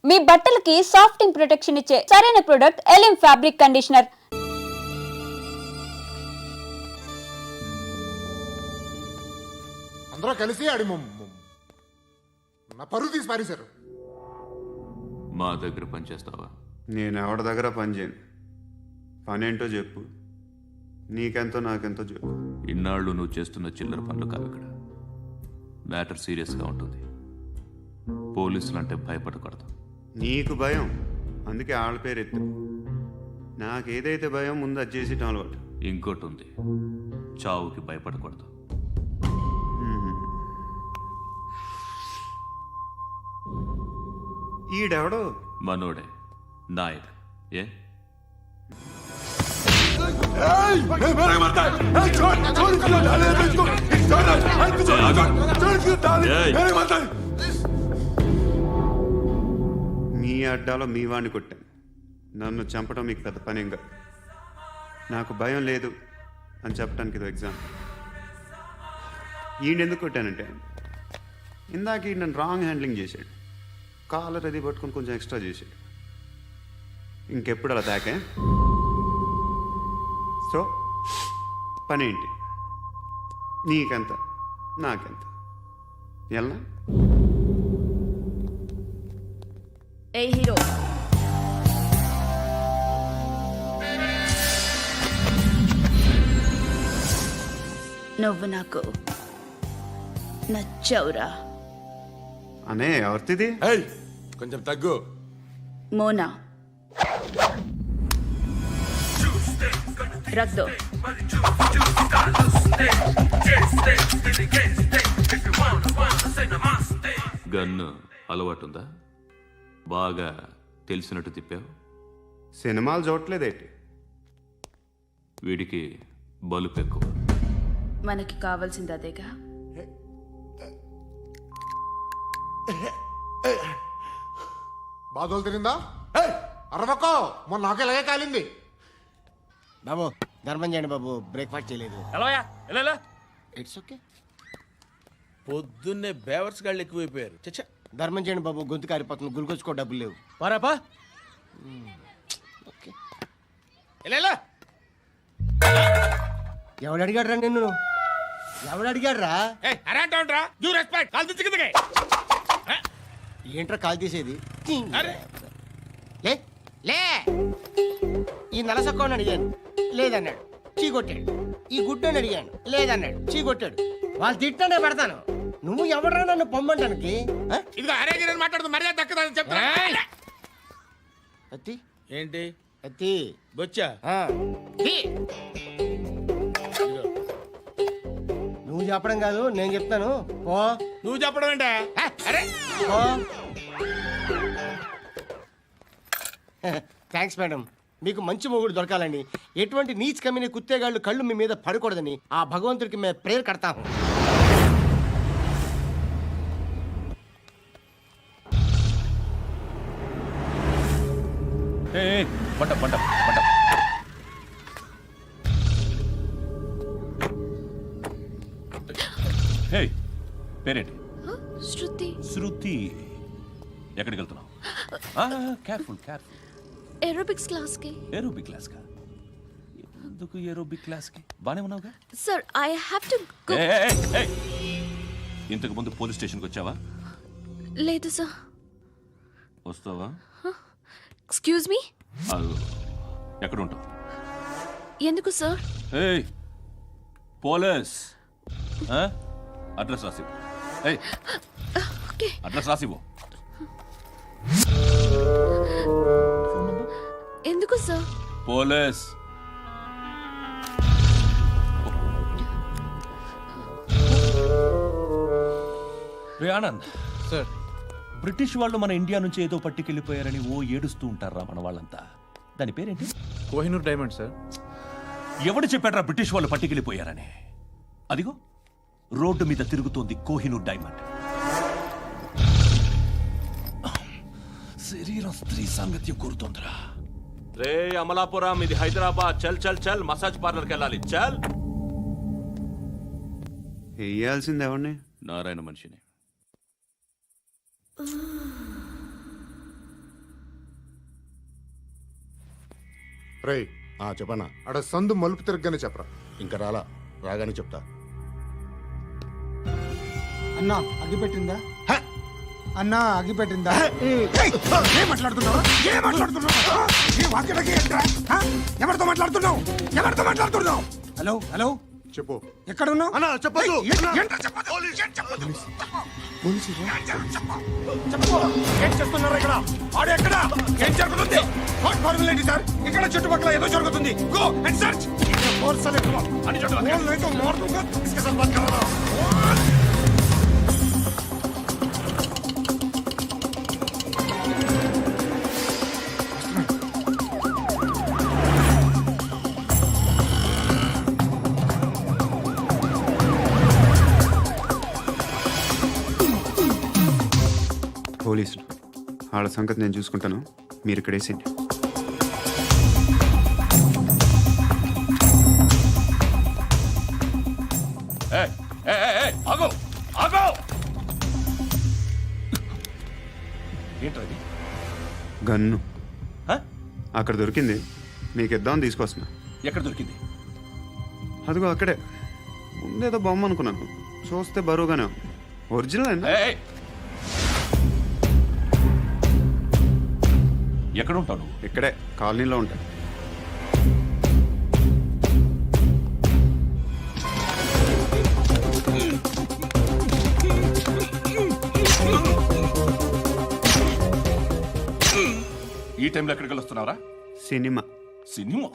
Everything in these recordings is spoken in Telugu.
మీ బట్టలకి సాఫ్టింగ్ ప్రొటెక్షన్ ఇచ్చే సరైన ప్రొడక్ట్ ఎలిమ్ ఫ్యాబ్రిక్ కండిషనర్. అందరూ కలిసి ఆడి నా పరువు తీసి పారేశారు. మా దగ్గర పని చేస్తావా? నేను ఎవరి దగ్గర పని చేయను. పనేంటో చెప్పు, నీకెంతో నాకెంతో చెప్పు. ఇన్నాళ్ళు నువ్వు చేస్తున్న చిల్లర పనులు కావు ఇక్కడ. మ్యాటర్ సీరియస్గా ఉంటుంది. పోలీసులు అంటే భయపడకూడదు. నీకు భయం, అందుకే ఆళ్ళ పేరు ఎత్తు. నాకేదైతే భయం ముందు అది చేసేటం అలవాటు. ఇంకోటి ఉంది, చావుకి భయపడకూడదు. ఈడెవడో మనోడే నాయక్. ఏ మీ అడ్డాలో మీ వాడిని కొట్టాను. నన్ను చంపడం మీకు పెద్ద పనిగా. నాకు భయం లేదు అని చెప్పడానికి ఇది ఎగ్జామ్. ఈయనెందుకు కొట్టానంటే ఇందాక ఈ నన్ను రాంగ్ హ్యాండ్లింగ్ చేశాడు. కాలర్ అది పట్టుకొని కొంచెం ఎక్స్ట్రా చేశాడు. ఇంకెప్పుడు అలా తాకే. సో పనేంటి? నీకెంత నాకెంత ఎలా? ఏ హీరో, నువ్వు నాకు నచ్చవురా. అనే ఎవరిది? కొంచెం తగ్గు. మోనా రక్ దో. గన్ను అలవాటుందా? బాగా తెలిసినట్టు తిప్పావు. సినిమాలు చూడట్లేదేంటి? వీడికి బలుపు ఎక్కువ. మనకి కావాల్సింది అదేగా. బాధలు తిరిందా? అరవకో, మొన్న నాకు ఇలాగే కాలింది. బాబు ధర్మం చేయండి బాబు, బ్రేక్ఫాస్ట్ చేయలేదు. It's okay. పొద్దున్నే బేవర్స్ గాళ్ళు ఎక్కువైపోయారు. చచ్చా, ధర్మం చేయండి బాబు, గొంతు కారిపోతుంది, గురికొచ్చుకో డబ్బులు లేవు. పారాపా. ఓకే. ఎవడు అడిగాడు రా నిన్ను? ఎవడు అడిగాడు రా? ఏంట్రా కాల్ తీసేది? లే లే. ఈ నలసక్కని అడిగాను, లేదన్నాడు, చీ కొట్టాడు. ఈ గుడ్డని అడిగాను, లేదన్నాడు, చీ కొట్టాడు. వాళ్ళు తిట్టానే పెడతాను. నువ్వు ఎవడరా నన్ను పొమ్మంటానికి? మాట్లాడుతూ మర్యాద దక్కదని చెప్తా. అత్తి ఏంటి అత్తి బొచ్చా? నువ్వు చెప్పడం కాదు, నేను చెప్తాను. ఓ నువ్వు చెప్పడం ఏంటా? అరే ఓ థ్యాంక్స్ మేడం. మీకు మంచి మొగుడు దొరకాలని, ఎటువంటి నీచ్ కమ్మిన కుత్తేగాళ్ళు కళ్ళు మీ మీద పడకూడదని ఆ భగవంతుడికి మేము ప్రేయర్ కడతాము. పేరేంటి? శృతి. శృతి. ఎక్కడికి వెళ్తున్నావు? Careful careful. ఏరోబిక్స్ క్లాస్ కి. ఏరోబిక్ క్లాస్ కా? ఎందుకు ఏరోబిక్ క్లాస్ కి? బానే ఉన్నావుగా? Sir I have to go. ఇంతకు ముందు పోలీస్ స్టేషన్కి వచ్చావా? లేదు సార్. వస్తావా? Excuse me. ఎక్కడ ఉంటావు? ఎందుకు సార్? పోలీస్ అడ్రస్ రాసివ్వు. ఓకే. అడ్రస్ రాసివ్వు. ఎందుకు సార్? పోలీస్. రే ఆనంద్ సార్, బ్రిటిష్ వాళ్ళు మన ఇండియా నుంచి ఏదో పట్టుకెళ్ళిపోయారని ఓ ఏడుస్తూ ఉంటారా మన వాళ్ళంతా. దాని పేరేంటి? Kohinoor diamond sir. ఎవడు చెప్పాడ్రా బ్రిటిష్ వాళ్ళు పట్టుకెళ్ళిపోయారని? అదిగో రోడ్డు మీద తిరుగుతోంది కోహినూర్ డైమండ్. శరీరం స్త్రీ సాంగత్యం కోరుతోందిరా. రే అమలాపురం, ఇది హైదరాబాద్. చల్ చల్ చల్, మసాజ్ పార్లర్కి వెళ్ళాలి. చల్. వేయాల్సింది ఎవరిని? నారాయణ మనిషిని. రేయ్ చెప్పనా ఆడ సందు మలుపు తిరగగానే చెప్పరా. ఇంకా రాగానే చెప్తా. అన్నా అగ్గి పెట్టిందా అన్నా అగ్గి పెట్టిందా ఏం మాట్లాడుతున్నావు ఎవరితో మాట్లాడుతున్నావు హలో హలో చెప్పు. ఎక్కడ ఉన్నావు అన్నా చెప్పదు. ఏం చేస్తున్నారు ఇక్కడ ఆడు ఎక్కడ ఏం జరుగుతుంది వాట్ ఫార్మల్ ఏంటి సార్ ఇక్కడ చుట్టుపక్కల ఏదో జరుగుతుంది గో అండ్ సర్చ్ ఫోర్స్ అని పోలీసులు వాళ్ళ సంగతి నేను చూసుకుంటాను, మీరు ఇక్కడ వేసేయండి. ఆగో ఆగో ఏంటది? గన్ను అక్కడ దొరికింది, మీకు ఇద్దామని తీసుకొస్తున్నా. ఎక్కడ దొరికింది? అదిగో అక్కడే ముందేదో బొమ్మ అనుకున్నాను, చూస్తే బరువుగానే ఉంది. ఒరిజినల్ అండి. ఎక్కడ ఉంటాను? ఇక్కడే కాలనీలో ఉంటాయి. ఈ టైంలో ఎక్కడికి వస్తున్నారా? సినిమా. సినిమా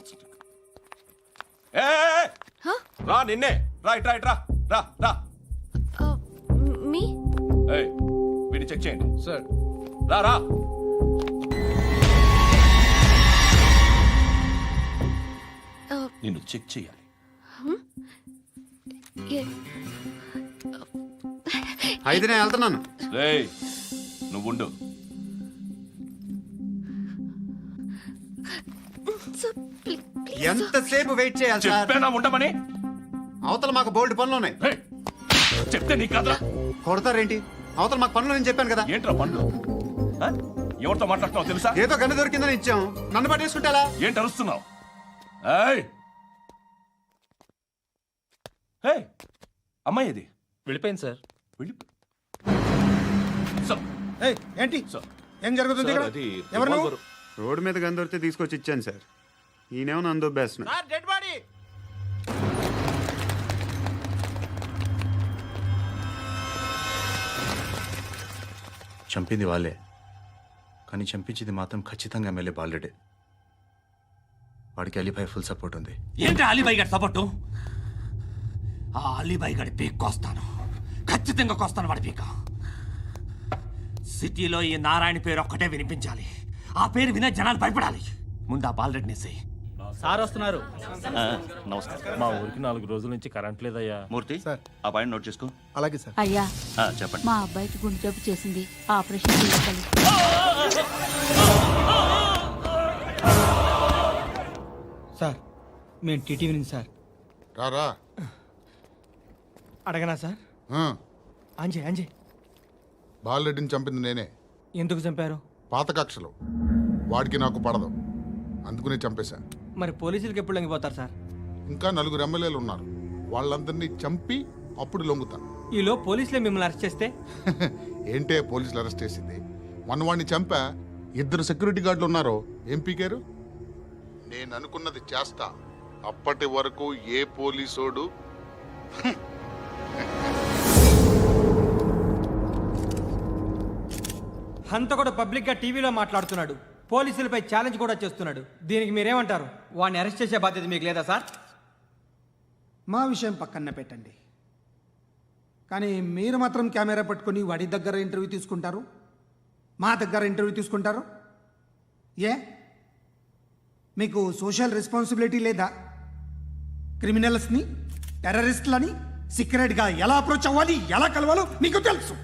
రా, నిన్నే రా, ఇట్రా ఇట్రా, రా రా. మీ వీడిని చెక్ చేయండి సార్. రా రా. నిన్ను చెక్ చేయాలి. అయితే నేను వెళ్తున్నాను. రేయ్ నువ్వుండు. ఎంతసేపు వెయిట్ చేయాలి సార్? చెప్పేనా ఉండమని? అవతల మాకు బోల్డ్ పనులు ఉన్నాయి. రేయ్, చెప్తే నీకు కదరా. కొడతారేంటి? అవతల మాకు పనులు నేను చెప్పాను కదా. ఏంట్రా పండ్లు? ఎవరితో మాట్లాడుతున్నావు తెలుసా? ఏదో గన్ను దొరికిందని ఇచ్చాం, నన్ను పట్టేసుకుంటా. ఏంటి అరుస్తున్నావు? అమ్మాయి ఇది వెళ్ళిపోయింది సార్. వెళ్ళి సార్, ఏంటి సార్. ఏం జరుగుతుంది ఇక్కడ ఎవరు నువ్వు? రోడ్డు మీద గన్ను దొరికితే తీసుకొచ్చి ఇచ్చాను సార్. ఈయనేమో నన్ను దొబ్బేస్తున్నా. Dead body. చంపింది వాళ్ళే, కానీ చంపించింది మాత్రం ఖచ్చితంగా ఎమ్మెల్యే బాలుడే. వాడికి అలీభాయ్ ఫుల్ సపోర్ట్ ఉంది. ఏంటి అలీబాయి గారి సపోర్టు? ఆ అలీబాయి గారి పీక్ కోస్తాను, ఖచ్చితంగా కోస్తాను వాడి పీక. సిటీలో ఈ నారాయణ పేరు ఒక్కటే వినిపించాలి. ఆ పేరు వినే జనాలు భయపడాలి. ముందు ఆ బాలరెడ్డిని సార్ వస్తున్నారు. నమస్కారం. మా ఊరికి 4 రోజుల నుంచి కరెంట్ లేదయ్యా. మూర్తి ఆ పాయింట్ నోట్ చేసుకో. అలాగే సార్. అయ్యా, చెప్పండి. మా అబ్బాయికి గుండె జబ్బు చేసింది, ఆపరేషన్ చేయాలి. సార్ మేము టీటీవీ నుంచి సార్. రారా. అడగనా సార్? అంజే బాలరెడ్డిని చంపింది నేనే. ఎందుకు చంపారు? పాత కక్షలు వాడికి నాకు పడదు, అందుకునే చంపేశా. మరి పోలీసులకు ఎప్పుడు లొంగిపోతారు సార్? ఇంకా 4 ఎమ్మెల్యేలు ఉన్నారు, వాళ్ళందరినీ చంపి అప్పుడు లొంగుతా. ఈలో పోలీసులే మిమ్మల్ని అరెస్ట్ చేస్తే? ఏంటే పోలీసులు అరెస్ట్ చేసింది? మొన్న వాడిని చంపా, 2 సెక్యూరిటీ గార్డులు ఉన్నారు, ఏం పీకారు? నేను అనుకున్నది చేస్తా, అప్పటి వరకు ఏ పోలీసోడు హంతకుడు పబ్లిక్ గా టీవీలో మాట్లాడుతున్నాడు, పోలీసులపై ఛాలెంజ్ కూడా చేస్తున్నాడు. దీనికి మీరేమంటారు? వాడిని అరెస్ట్ చేసే బాధ్యత మీకు లేదా సార్? మా విషయం పక్కన పెట్టండి, కానీ మీరు మాత్రం కెమెరా పట్టుకొని వాడి దగ్గర ఇంటర్వ్యూ తీసుకుంటారు, మా దగ్గర ఇంటర్వ్యూ తీసుకుంటారు. ఏ మీకు సోషల్ రెస్పాన్సిబిలిటీ లేదా? క్రిమినల్స్ని, టెర్రరిస్టులని సీక్రెట్గా ఎలా అప్రోచ్ అవ్వాలి, ఎలా కలవాలో మీకు తెలుసు.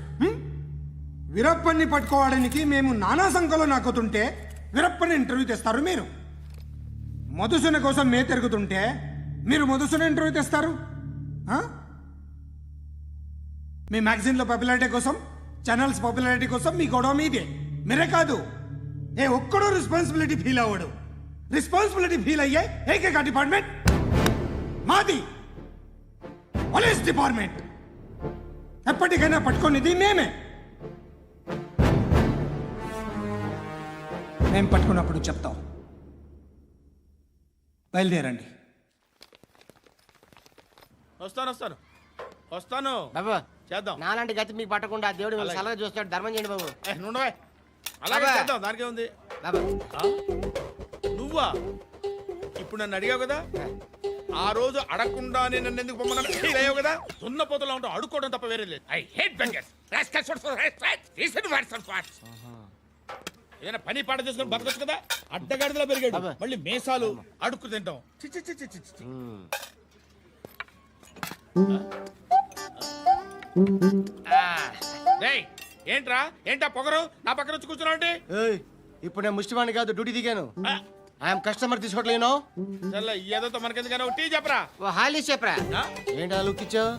వీరప్పన్ని పట్టుకోవడానికి మేము నానా సంఖ్యలో నాకుతుంటే వీరప్పని ఇంటర్వ్యూ తెస్తారు మీరు. మధుసూన కోసం మే తిరుగుతుంటే మీరు మధుసూన ఇంటర్వ్యూ తెస్తారు. మీ మ్యాగజైన్లో పాపులారిటీ కోసం, ఛానల్స్ పాపులారిటీ కోసం మీ గొడవ మీదే. మీరే కాదు, ఏ ఒక్కడో రెస్పాన్సిబిలిటీ ఫీల్ అవ్వడు. రెస్పాన్సిబిలిటీ ఫీల్ అయ్యే ఏకైక డిపార్ట్మెంట్ మాది పోలీస్ డిపార్ట్మెంట్. ఎప్పటికైనా పట్టుకునేది మేమే. మేము పట్టుకున్నప్పుడు చెప్తాం. బయలుదేరండి. వస్తాను బాబు చేద్దాం. నాలాంటి గతి మీకు పట్టకుండా దేవుడు మిమ్మల్ని సలహా చూస్తాడు. ధర్మం చేయండి బాబు. నుండవే అలాగే అబ్బా. చేద్దాం, దానికే ఉంది. బాబు నువ్వా ఇప్పుడు నన్ను అడిగావు కదా, ఆ రోజు అడగకుండా నేను నన్ను ఎందుకు పొమ్మన్నాను ఫీల్ అయ్యావు కదా. సున్న పోతలో ఉంటావు, అడుక్కోవడం తప్ప వేరే లేదు. I hate bangers. ఏదైనా పని పాట చేసుకుని బతకొచ్చు కదా. అడ్డగాడిదలా పెరిగాడు, అబ్బా. మళ్ళీ మేసాలు అడుక్కు తింటాం. చి చి చి చి చి చి. డేయ్, ఏంటా పొగరు నా పక్కన వచ్చి కూర్చున్నావు అంటే? ఏయ్, ఇప్పుడు నేను ముష్టివాణి కాదు, డ్యూటీ దిగాను. ఐఎమ్ కస్టమర్ తీసుకోవట్లేను. చల్ల ఏదో మనకెందుకైనా ఒక టీ చెప్పరా. ఓ హాలీ చెప్పరా. ఆ? ఏంటి అలా లుక్ ఇచ్చావు?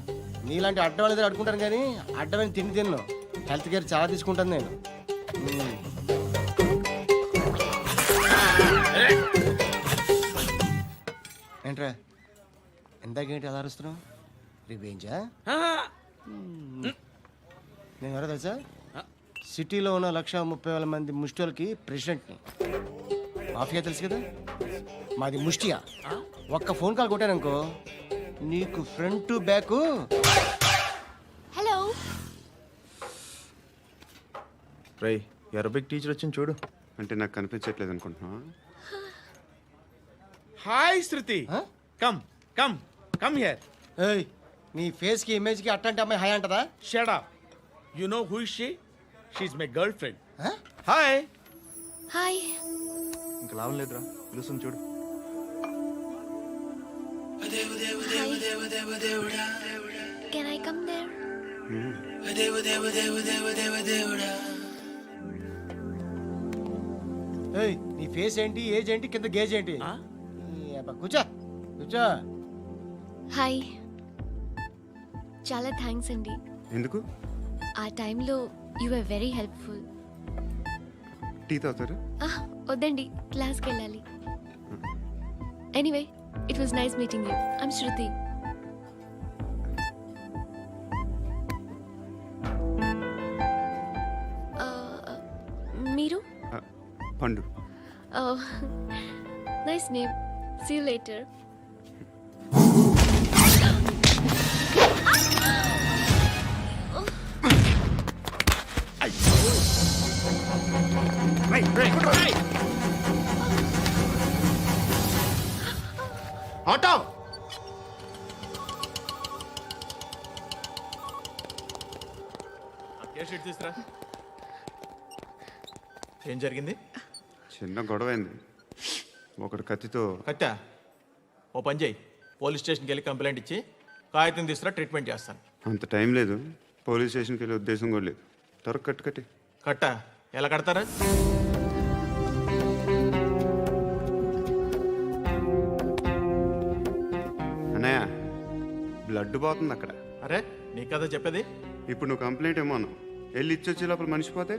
నీలాంటి అడ్డం వాళ్ళ దగ్గర అడుకుంటాను కానీ అడ్డమైన తిండి తిన్ను. హెల్త్ కేర్ చాలా తీసుకుంటాను నేను. ఏంట్రా ఇందాకేంటి అలా అరుస్తున్నావు? రివేంజా? నేను ఎవరో తెలుసా? సిటీలో ఉన్న 130,000 మంది ముష్టిలకి ప్రెసిడెంట్ని. మాఫియా తెలుసు కదా, మాది ముష్టియా. ఒక్క ఫోన్ కాల్ కొట్టాననుకో నీకు ఫ్రంట్ టు బ్యాక్. హలో. రై అరబిక్ టీచర్ వచ్చింది చూడు. అంటే నాకు కనిపించట్లేదు అనుకుంటున్నా. Hi Shruti. Huh? Come come come here. ఏయ్, నీ ఫేస్ కి ఇమేజ్ కి అట్టంటే అమ్మాయి హాయ్ అంటదా? Shut up. You know who is she? She is my girlfriend. Huh? Hi. Hi. ఇంకా లాభం లేదురా, పిలుస్తుంది చూడు. Can I come there? ఏయ్, నీ ఫేస్ ఏంటి, ఏజ్ ఏంటి, కింద గేజ్ ఏంటి? ఈ అబ్బా, కూర్చో కూర్చో. హాయ్. చాలా థ్యాంక్స్ అండి. ఎందుకు? ఆ టైంలో you are very helpful. Tea తాగుతారా? వద్దండి, క్లాస్కి వెళ్ళాలి. Anyway, it was nice meeting you. I'm Shruti. మీరు? Pandu. Nice name. See you later. Auto. తీసురా. ఏం జరిగింది? చిన్న గొడవ అయింది. ఒకటి కత్తితో. కట్టా ఓ పని చేయి, పోలీస్ స్టేషన్కి వెళ్ళి కంప్లైంట్ ఇచ్చి కాగితం తీసుకురా, ట్రీట్మెంట్ చేస్తాను. అంత టైం లేదు. పోలీస్ స్టేషన్కి వెళ్ళే ఉద్దేశం కూడా లేదు. త్వరగా కట్టి. కట్టా ఎలా కడతారా? అన్నయ్య, బ్లడ్ పోతుంది అక్కడ. అరే నీ కదా చెప్పేది. ఇప్పుడు నువ్వు కంప్లైంట్ ఏమో అన్నావు. వెళ్ళి ఇచ్చొచ్చే లోపల మనిషి పోతే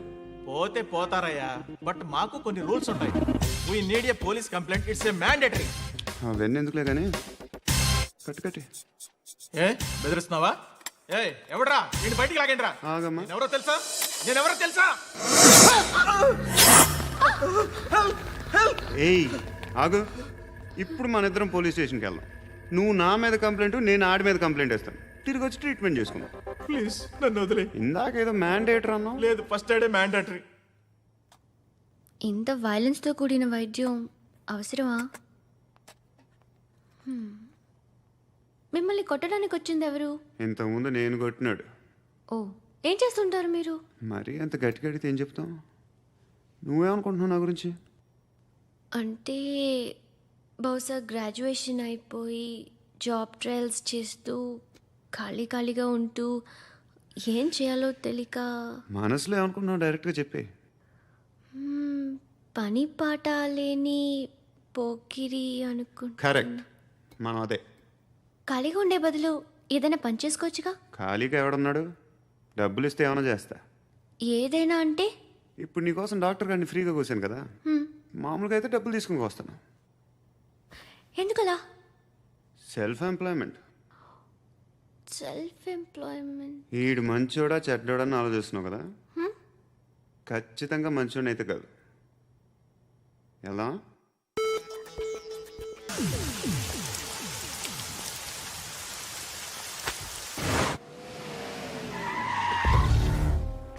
పోతే పోతారయ్యా, బట్ మాకు కొన్ని రూల్స్ ఉంటాయి. We need a police complaint, it's a mandatory. అవన్నీ ఎందుకులే కానీ కట్టి. ఏ బెదిరిస్తున్నావా? ఏ ఎవడ్రా నేను బయటికి లాగండి రా. ఆగమ్మా. నేనెవరో తెలుసా? ఏయ్ ఆగు. ఇప్పుడు మన ఇద్దరం పోలీస్ స్టేషన్కి వెళ్దాం. నువ్వు నా మీద కంప్లైంట్, నేను ఆడి మీద కంప్లైంట్ వేస్తాను. తిరిగి వచ్చి ట్రీట్మెంట్ చేసుకుందాం. ప్లీజ్ నన్ను వదిలే. ఇందాక ఏదో మ్యాండేటర్ అన్నావు. లేదు, ఫస్ట్ ఎయిడే మ్యాండేటరీ. ఇంత వైలెన్స్తో కూడిన వైద్యం అవసరమా? మిమ్మల్ని కొట్టడానికి వచ్చింది ఎవరు? ఇంతకుముందు నేను కొట్టినాడు. ఓ, ఏం చేస్తుంటారు మీరు? మరి అంత గట్టి గడితే ఏం చెప్తావు? నువ్వేమనుకుంటున్నావు నా గురించి? అంటే బహుశా గ్రాడ్యుయేషన్ అయిపోయి జాబ్ ట్రయల్స్ చేస్తూ ఖాళీగా ఉంటూ ఏం చేయాలో తెలియక. మనసులో ఏమనుకుంటున్నావు డైరెక్ట్గా చెప్పే. పని పాట లేని పోకిరి అనుకుంటా. కరెక్ట్, మనం అదే. ఖాళీగా ఉండే బదులు ఏదైనా పని చేసుకోవచ్చుగా. ఖాళీగా ఎవడున్నాడు? డబ్బులు ఇస్తే ఏమైనా చేస్తా. ఏదైనా అంటే? ఇప్పుడు నీకోసం డాక్టర్ గారిని ఫ్రీగా కూర్చాను కదా. మామూలుగా అయితే డబ్బులు తీసుకుని వస్తాను. ఎందుకలా? Self employment. Self employment. ఈడు మంచోడా చెడ్డోడా అని ఆలోచిస్తున్నావు కదా, ఖచ్చితంగా మంచోడని అయితే కాదు. ఎలా?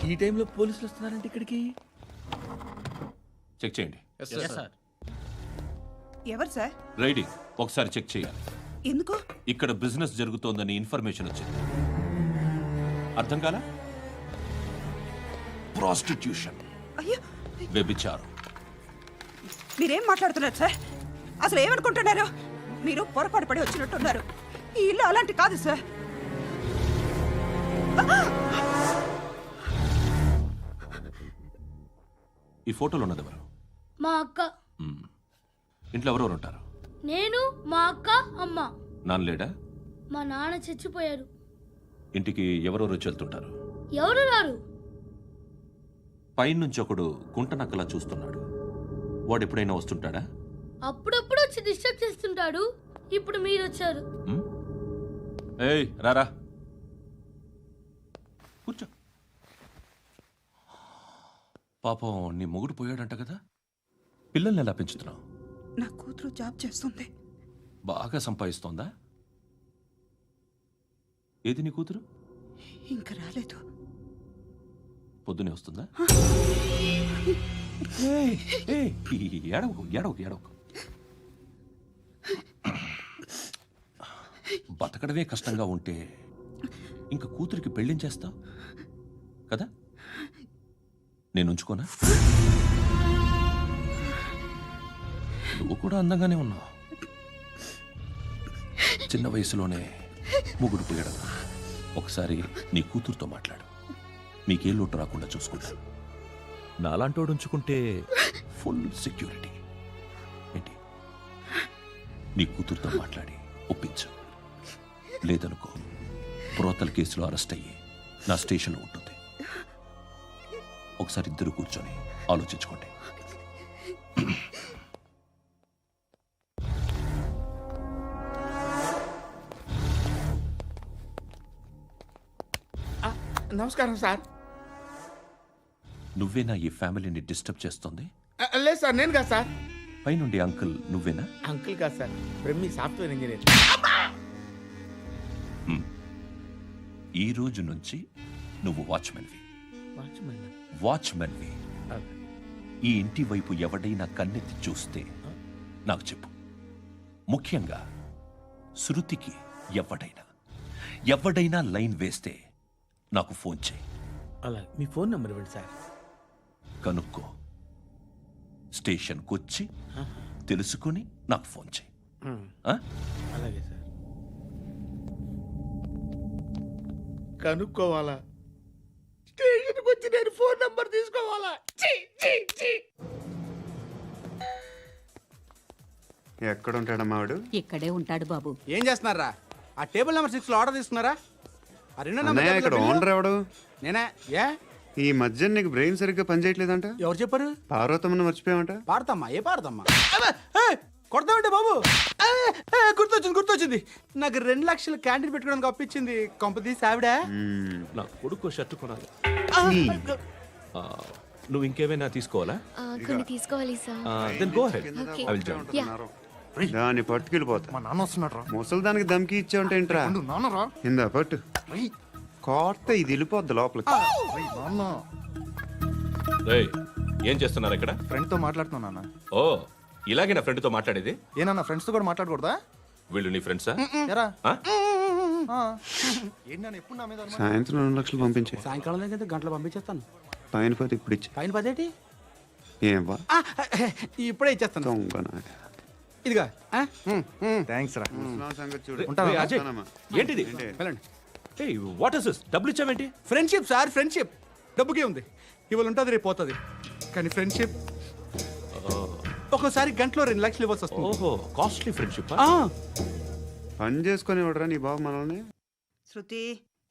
ఈ టైంలో పోలీసులు వస్తున్నారంటే ఇక్కడికి. చెక్ చేయండి. సార్. ఎవరు సార్? రైడీ ఒకసారి చెక్ చేయాలి. ఎందుకు? ఇక్కడ బిజినెస్ జరుగుతోందని ఇన్ఫర్మేషన్ వచ్చింది. అర్థం కాలా? ప్రాస్టిట్యూషన్, అయ్యో, వ్యభిచారం. మీరేం మాట్లాడుతున్నారు సార్? అసలు ఏమనుకుంటున్నారు? మీరు పొరపాటు పడి వచ్చినట్టున్నారు. ఈ ఇల్లు అలాంటి కాదు సార్. ఈ ఫోటోలో ఉన్నది ఎవరు? మా అక్క. మ్మ్. ఇంట్లో ఎవరెవరు ఉంటారు? నేను, మా అక్క, అమ్మ. నాన్న లేడా? మా నాన్న చచ్చిపోయారు. ఇంటికి ఎవరెవరు వచ్చి వెళ్తుంటారు? ఎవరు రారు. పైనుంచి ఒకడు గుంట నక్కలా చూస్తున్నాడు. వాడు ఎప్పుడైనా వస్తుంటాడా? అప్పుడప్పుడు వచ్చి డిస్టర్బ్ చేస్తుంటాడు. ఇప్పుడు మీరు వచ్చారు. మ్మ్? ఏయ్ రారా, కూర్చో. పాపం నీ మొగుడు పోయాడంట కదా, పిల్లల్ని ఎలా పెంచుతున్నావు? నా కూతురు జాబ్ చేస్తుంది. బాగా సంపాదిస్తోందా? ఏది నీ కూతురు? ఇంకా రాలేదు. పొద్దునే వస్తుందా? ఏయ్, ఏయ్, ఏడవకు ఏడవకు ఏడవకు. బతకడమే కష్టంగా ఉంటే ఇంకా కూతురికి పెళ్ళించేస్తావు కదా? నేను ఉంచుకోనా? నువ్వు కూడా అందంగానే ఉన్నావు. చిన్న వయసులోనే ముగ్గురు పోయడం. ఒకసారి నీ కూతురుతో మాట్లాడు. మీకే లోటు రాకుండా చూసుకుంటాను. నాలాంటోడు ఉంచుకుంటే ఫుల్ సెక్యూరిటీ. ఏంటి? నీ కూతురుతో మాట్లాడి ఒప్పించు. లేదనుకో, ప్రోతల్ కేసులో అరెస్ట్ అయ్యి నా స్టేషన్లో ఉంటుంది. ఒకసారి ఇద్దరు కూర్చొని ఆలోచించుకోండి. నమస్కారం సార్. నువ్వేనా ఈ ఫ్యామిలీని డిస్టర్బ్ చేస్తుంది? లేదు సార్, నేను కాదు సార్. పైనుండి అంకుల్ నువ్వేనా? అంకుల్ కాదు సార్, బ్రహ్మి సాఫ్ట్వేర్ ఇంజనీర్. ఈ రోజు నుంచి నువ్వు వాచ్మెన్వి. వాచ్మెన్. వాచ్మెన్వి. ఈ ఇంటి వైపు ఎవడైనా కన్నెత్తి చూస్తే నాకు చెప్పు. ముఖ్యంగా శృతికి ఎవడైనా లైన్ వేస్తే నాకు ఫోన్ చేయి. అలా మీ ఫోన్ నెంబర్ ఇవ్వండి సార్. కనుక్కో, స్టేషన్కి వచ్చి తెలుసుకుని నాకు ఫోన్ చేయి. ఆ? అలాగే సార్. కనుక్కోవాలా? స్టేషన్కి వచ్చి నేను ఫోన్ నంబర్ తీసుకోవాలా? ఎక్కడ ఉంటాడమ్మా వాడు? ఇక్కడే ఉంటాడు బాబు. ఏం చేస్తున్నారా? ఆ టేబుల్ నెంబర్ 6 లో ఆర్డర్ తీసుకున్నారా? ఆ రెండో అన్నయ్య, ఇక్కడ ఓనర్ ఎవడు? నేనే. ఏ ఈ మధ్య నీకు బ్రెయిన్ సరిగ్గా పనిచేయట్లేదంట. ఎవరు చెప్పారు? పార్వతమ్మను మర్చిపోయామంట. పాడతామ్మా. ఏ పాడతామ్మా? కొడతామంటే బాబు. గుర్తొచ్చింది. నాకు 2 లక్షలు క్యాంటీన్ పెట్టుకోవడానికి అప్పించింది కొంపతీసి ఆవిడ. నా కొడుకు షర్టు కొనాలి. నువ్వు ఇంకేమైనా తీసుకోవాలా? కొన్ని తీసుకోవాలి sir. Then go head. Okay. I will join. దాన్ని పట్టుకెళ్ళిపోతా. మా నాన్న వస్తున్నాడు. ముసలి దానికి దమ్కి ఇచ్చావంటే ఏంట్రా? నాన్నరా. ఇందా పట్టు. కోర్త ఇది వెళ్ళిపోద్ది లోపలికి. నాన్న ఏయ్, ఏం చేస్తున్నారు ఇక్కడ? ఫ్రెండ్ తో మాట్లాడుతున్నా నాన్న. ఓ, ఇలాగే నా ఫ్రెండ్తో మాట్లాడేది? ఏనా ఫ్రెండ్స్ తో కూడా మాట్లాడకూడదా? వీళ్ళు నీ ఫ్రెండ్సా? ఎరా ఆ? ఏంటి నాన్న ఎప్పుడు నా మీద అనుమానం? సాయంత్రం 2 లక్షలు పంపించే. సాయంకాలం దగ్గర గంటలు పంపించేస్తాను. పైన పోతే ఇప్పుడు ఇచ్చే. పైన 10 ఏం వా ఇప్పుడే ఇచ్చేస్తాను. దొంగనా. ఇదిగా. థ్యాంక్స్ రా. ముసలాం సంగతి చూడు. ఏయ్, అజయ్, ఏంటిది? వెళ్ళండి. ఏయ్, వాట్ ఇస్ దిస్? డబ్బులు ఇచ్చావేంటి? Friendship sir, friendship. డబ్బుకే ఉంది. ఇవాళ ఉంటుంది, రేపు పోతుంది. కానీ ఫ్రెండ్షిప్ ఒక్కోసారి గంటలో 2 లక్షలు ఇవ్వాల్సి వస్తుంది. ఓహో, కాస్ట్లీ ఫ్రెండ్షిప్. పని చేసుకొని ఇవ్వడరా నీ బాబు మనల్ని. శృతి,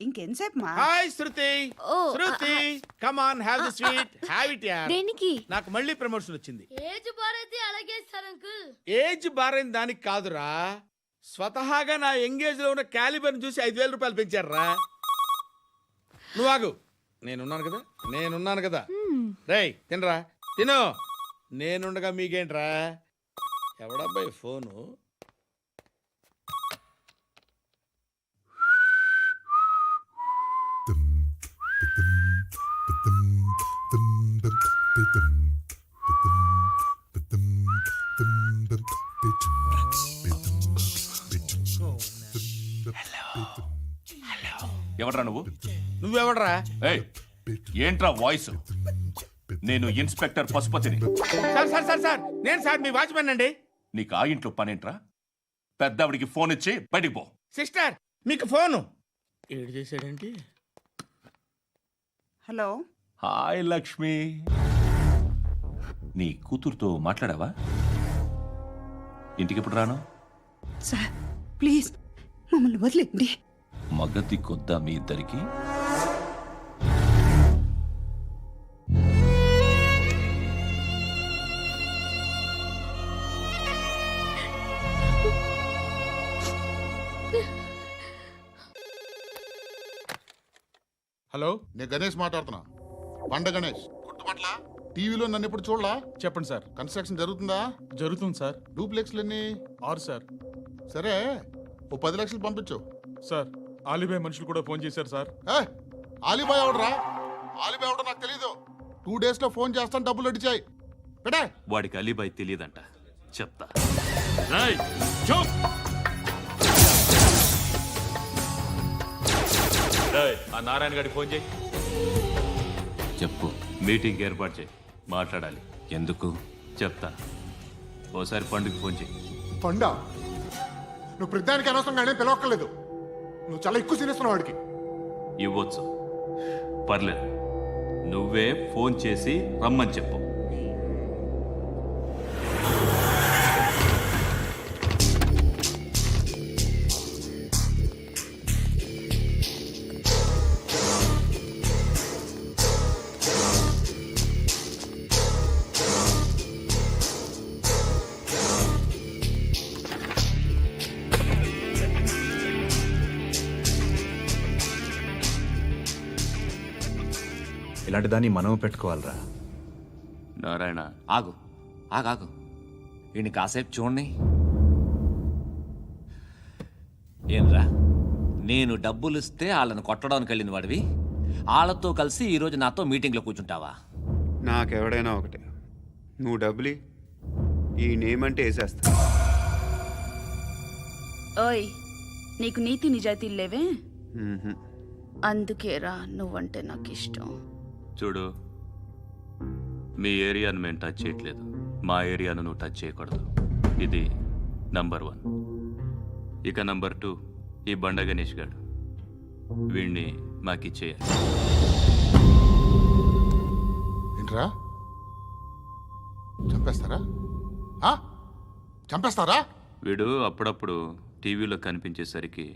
ఇంకెంతసేపు మా hi Shruti. Oh, Shruti come on have the sweet have it యార్. దేనికి? నాకు మళ్ళీ ప్రమోషన్ వచ్చింది. ఏజ్ బారైతే అలాగే సార్ అంకుల్. ఏజ్ బారైన దానికి కాదురా, స్వతహాగా నా ఎంగేజ్ లో ఉన్న క్యాలిబర్ చూసి 5,000 రూపాయలు పెంచారా. నువ్వు ఆగు, నేనున్నాను కదా. రేయ్ తినరా, తిను. నేనుండగా మీకేంట్రా? ఎవడబ్బాయి ఫోను? ఎవడ్రా నువ్వు? నువ్వెవడరా? ఏయ్, ఏంట్రా వాయిస్? నేను ఇన్స్పెక్టర్ పశుపతిని. సార్ నేను సార్ మీ వాచ్మెన్ అండి. నీకు ఆ ఇంట్లో పనేంట్రా? పెద్దవిడికి ఫోన్ ఇచ్చి బయటికి పో. సిస్టర్ మీకు ఫోను. ఏడు చేశాడేంటి? హలో. హాయ్ లక్ష్మి, నీ కూతురుతో మాట్లాడావా? ఇంటికి ఎప్పుడు రాను? సార్ ప్లీజ్ మమ్మల్ని వదిలేండి. మగతి కొద్దా మీ ఇద్దరికి? హలో, నేను గణేష్ మాట్లాడుతున్నా. బండ గణేష్ గుర్తుపట్ల? టీవీలో నన్ను ఎప్పుడు చూడలా? చెప్పండి సార్. కన్స్ట్రక్షన్ జరుగుతుందా? జరుగుతుంది సార్. డూప్లెక్స్లు ఎన్ని? 6 సార్. సరే, ఓ 10 లక్షలు పంపించు. సార్ ఆలిబాయ్ మనుషులు కూడా ఫోన్ చేశారు సార్. ఆలిబాయ్ ఎవడరా? ఆలిబాయ్ ఎవడో నాకు తెలీదు. 2 days లో ఫోన్ చేస్తాను, డబ్బులు అడిచాయి పెడే. వాడికి అలీబాయ్ తెలియదంట, చెప్తా. ఆ నారాయణ గారికి ఫోన్ చేయి. చెప్పు, మీటింగ్ ఏర్పాటు చేయి, మాట్లాడాలి. ఎందుకు చెప్తా. ఓసారి పండుగ ఫోన్ చేయి. పండా, నువ్వు ప్రతిదానికి అనవసరంగానే పిలవక్కర్లేదు. నువ్వు చాలా ఎక్కువ సీనిస్తున్నావు వాడికి. ఇవ్వచ్చు, పర్లేదు. నువ్వే ఫోన్ చేసి రమ్మని చెప్పు. ఇలాంటి దాన్ని మనం పెట్టుకోవాలరా. నారాయణ, ఆగు ఆగు ఈయన కాసేపు చూడండి. ఏంరా, నేను డబ్బులు ఇస్తే వాళ్ళని కొట్టడానికి వెళ్ళిన వాడివి, వాళ్ళతో కలిసి ఈరోజు నాతో మీటింగ్లో కూర్చుంటావా? నాకెవడైనా ఒకటే, నువ్వు డబ్బులి ఈ నేమ్ అంటే వేసేస్తా. ఓయ్, నీకు నీతి నిజాయితీలు లేవే, అందుకేరా నువ్వంటే నాకు ఇష్టం. చూడు, మీ ఏరియాను మేము టచ్ చేయట్లేదు, మా ఏరియాను నువ్వు టచ్ చేయకూడదు. ఇది నంబర్ 1. ఇక నంబర్ 2, ఈ బండ గణేష్ గారు, వీణ్ణి మాకిచ్చేయాలి. ఏంట్రా, చంపేస్తారా? చంపేస్తారా? వీడు అప్పుడప్పుడు టీవీలో కనిపించేసరికి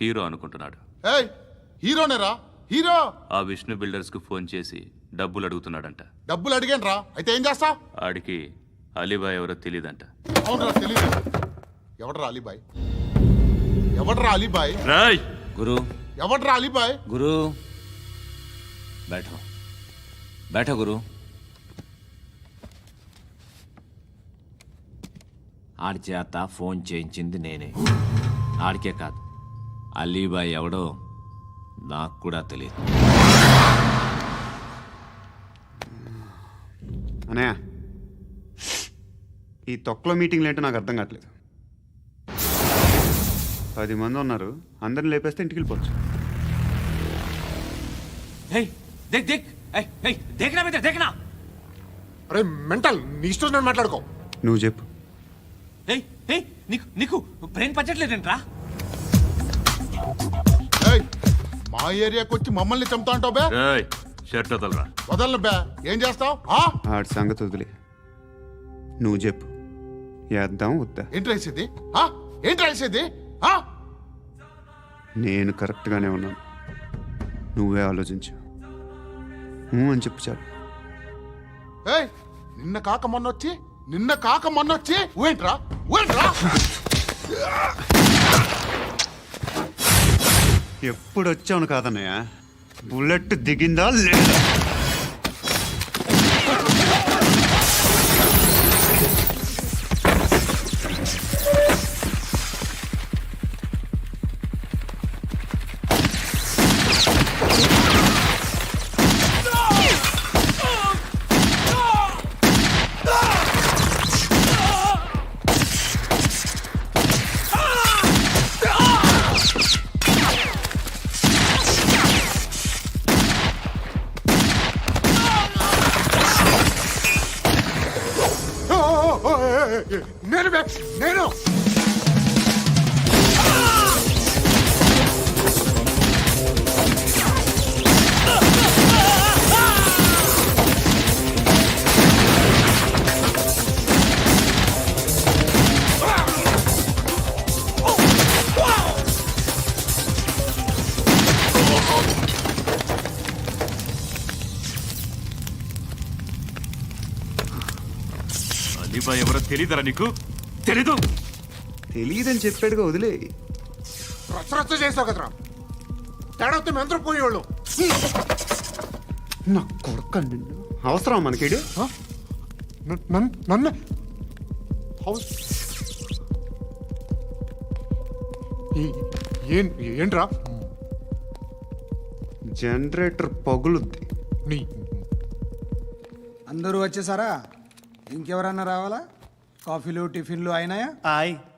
హీరో అనుకుంటున్నాడు. ఏయ్, హీరోనేరా, హీరో. ఆ విష్ణు బిల్డర్స్కు ఫోన్ చేసి డబ్బులు అడుగుతున్నాడంట. డబ్బులు అడిగాను రా, అయితే ఏం చేస్తా? ఆడికి అలీబాయ్ ఎవరో తెలియదంట. అవునరా, తెలీదు. ఎవడరా అలీబాయ్? ఎవడరా అలీబాయ్? రాయ్ గురు, ఎవడరా అలీబాయ్? గురు बैठो गुरु. ఆడి చేత ఫోన్ చేయించింది నేనే. ఆడికే కాదు, అలీబాయ్ ఎవడో నాకు కూడా తెలియదు. అనయ్య, ఈ తొక్కలో మీటింగ్లు ఏంటో నాకు అర్థం కావట్లేదు. 10 మంది ఉన్నారు, అందరిని లేపేస్తే ఇంటికి వెళ్ళిపోవచ్చు. అరే మెంటల్, నీ ఇష్టం నేను మాట్లాడుకో. నువ్వు చెప్పు. నీకు బ్రెయిన్ పచ్చట్లేదంట్రా? మా ఏరియాకి వచ్చి మమ్మల్ని చంపుతా అంటావు బే? షర్ట్ వదలరా. వదలను బే, ఏం చేస్తావు? ఆడి సంగతి వదిలే, నువ్వు చెప్పు. వేద్దాం వద్దా? ఏంటి రాసేది? ఏంటి రాసేది? నేను కరెక్ట్గానే ఉన్నాను. నువ్వే ఆలోచించు అని చెప్పు చాలు. ఏయ్ నిన్న కాక మొన్నొచ్చి ఊయంట్రా ఎప్పుడు వచ్చావును కాదన్నయ్య, బుల్లెట్ దిగిందా లేదా? నేను అలీబాయ్ ఎవరో తెలీదరా నీకు? తెలీదు. తెలియదని చెప్పాడుగా, వదిలే. రచ్చ చేసావు కదరా, తేడా వస్తే మెంతరం పోయేవాళ్ళు. నా కొడుకు నిన్ను అవసరం మనకిడు. నన్ను ఏంట్రా? జనరేటర్ పగులుద్ది. నీ అందరూ వచ్చేసారా? ఇంకెవరన్నా రావాలా? కాఫీలు టిఫిన్లు అయినాయా?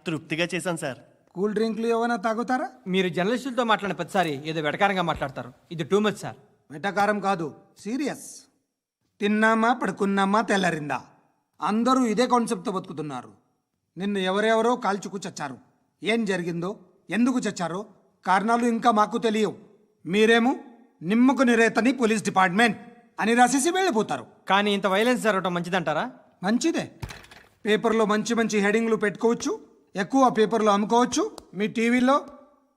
తృప్తిగా చేశాను సార్. కూల్ డ్రింక్లు ఏమైనా తాగుతారా? మీరు జర్నలిస్టులతో మాట్లాడిన ప్రతిసారి ఏదో వెటకారంగా మాట్లాడతారు. ఇది టూ మచ్ సార్. వెటకారం కాదు, సీరియస్. తిన్నామా పడుకున్నామా తెల్లరిందా, అందరూ ఇదే కాన్సెప్ట్తో బతుకుతున్నారు. నిన్ను ఎవరెవరో కాల్చుకు చచ్చారు. ఏం జరిగిందో, ఎందుకు చచ్చారో కారణాలు ఇంకా మాకు తెలియవు. మీరేమో నిమ్మకు నిరేతని పోలీస్ డిపార్ట్మెంట్ అని రాసేసి వెళ్ళిపోతారు. కానీ ఇంత వైలెన్స్ జరగడం మంచిదంటారా? మంచిదే. పేపర్లో మంచి మంచి హెడింగ్లు పెట్టుకోవచ్చు, ఎక్కువ పేపర్లు అమ్ముకోవచ్చు. మీ టీవీలో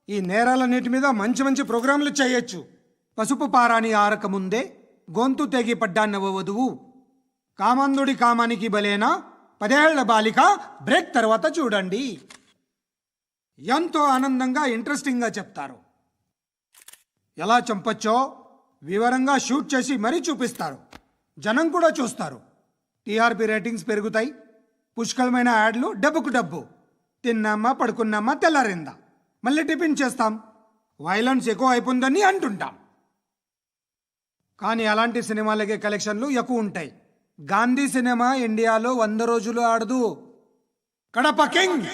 ఈ నేరాలన్నిటి మీద మంచి మంచి ప్రోగ్రాంలు చేయొచ్చు. పసుపు పారాని ఆరక ముందే గొంతు తెగి పడ్డాన్నవ వధువు, కామందుడి కామానికి బలేనా 10 ఏళ్ల బాలిక బ్రేక్ తర్వాత చూడండి. ఎంతో ఆనందంగా ఇంట్రెస్టింగ్గా చెప్తారు. ఎలా చంపచ్చో వివరంగా షూట్ చేసి మరీ చూపిస్తారు. జనం కూడా చూస్తారు. టీఆర్పీ రేటింగ్స్ పెరుగుతాయి. పుష్కలమైన యాడ్లు, డబ్బుకు డబ్బు. తిన్నామా పడుకున్నామా తెల్లారిందా, మళ్ళీ టిఫిన్ చేస్తాం. వైలెన్స్ ఎక్కువ అయిపోయిందని అంటుంటాం. కానీ అలాంటి సినిమాలకే కలెక్షన్లు ఎక్కువ ఉంటాయి. గాంధీ సినిమా ఇండియాలో 100 రోజులు ఆడదు. కడప కింగ్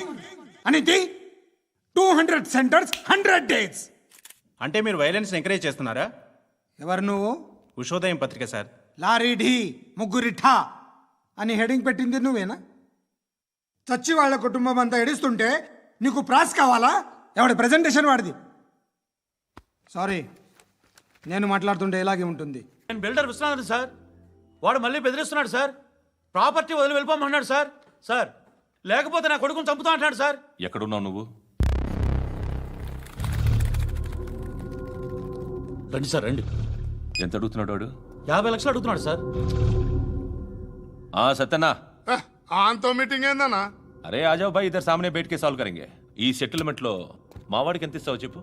అనేది 200 సెంటర్స్ 100 డేస్. అంటే మీరు వైలెన్స్ ఎంకరేజ్ చేస్తున్నారా? ఎవరు నువ్వు? ఉషోదయం పత్రిక సార్. లారీ ఢీ ముగ్గురిఠా అని హెడింగ్ పెట్టింది నువ్వేనా? చచ్చి వాళ్ళ కుటుంబం అంతా ఎడుస్తుంటే నీకు ప్రాస్ కావాలా? ఎవడి ప్రజెంటేషన్ వాడిది. సారీ, నేను మాట్లాడుతుంటే ఇలాగే ఉంటుంది. నేను బిల్డర్ విశ్వనాథ్ సార్. వాడు మళ్ళీ బెదిరిస్తున్నాడు సార్. ప్రాపర్టీ వదిలి వెళ్ళిపోమన్నాడు సార్. సార్ లేకపోతే నా కొడుకుని చంపుతా అంటున్నాడు సార్. ఎక్కడున్నావు నువ్వు? రండి సార్ రండి. ఎంత అడుగుతున్నాడు వాడు? 50 లక్షలు అడుగుతున్నాడు సార్. సత్యనా, ఆంతో మీటింగ్ ఏందన్నా? అరే ఆజావ్ భాయ్, ఇద్దరు సామనే బయట కే సాల్వ్ కరెంగే. ఈ సెటిల్మెంట్ లో మావాడికి ఎంత ఇస్తావు చెప్పు.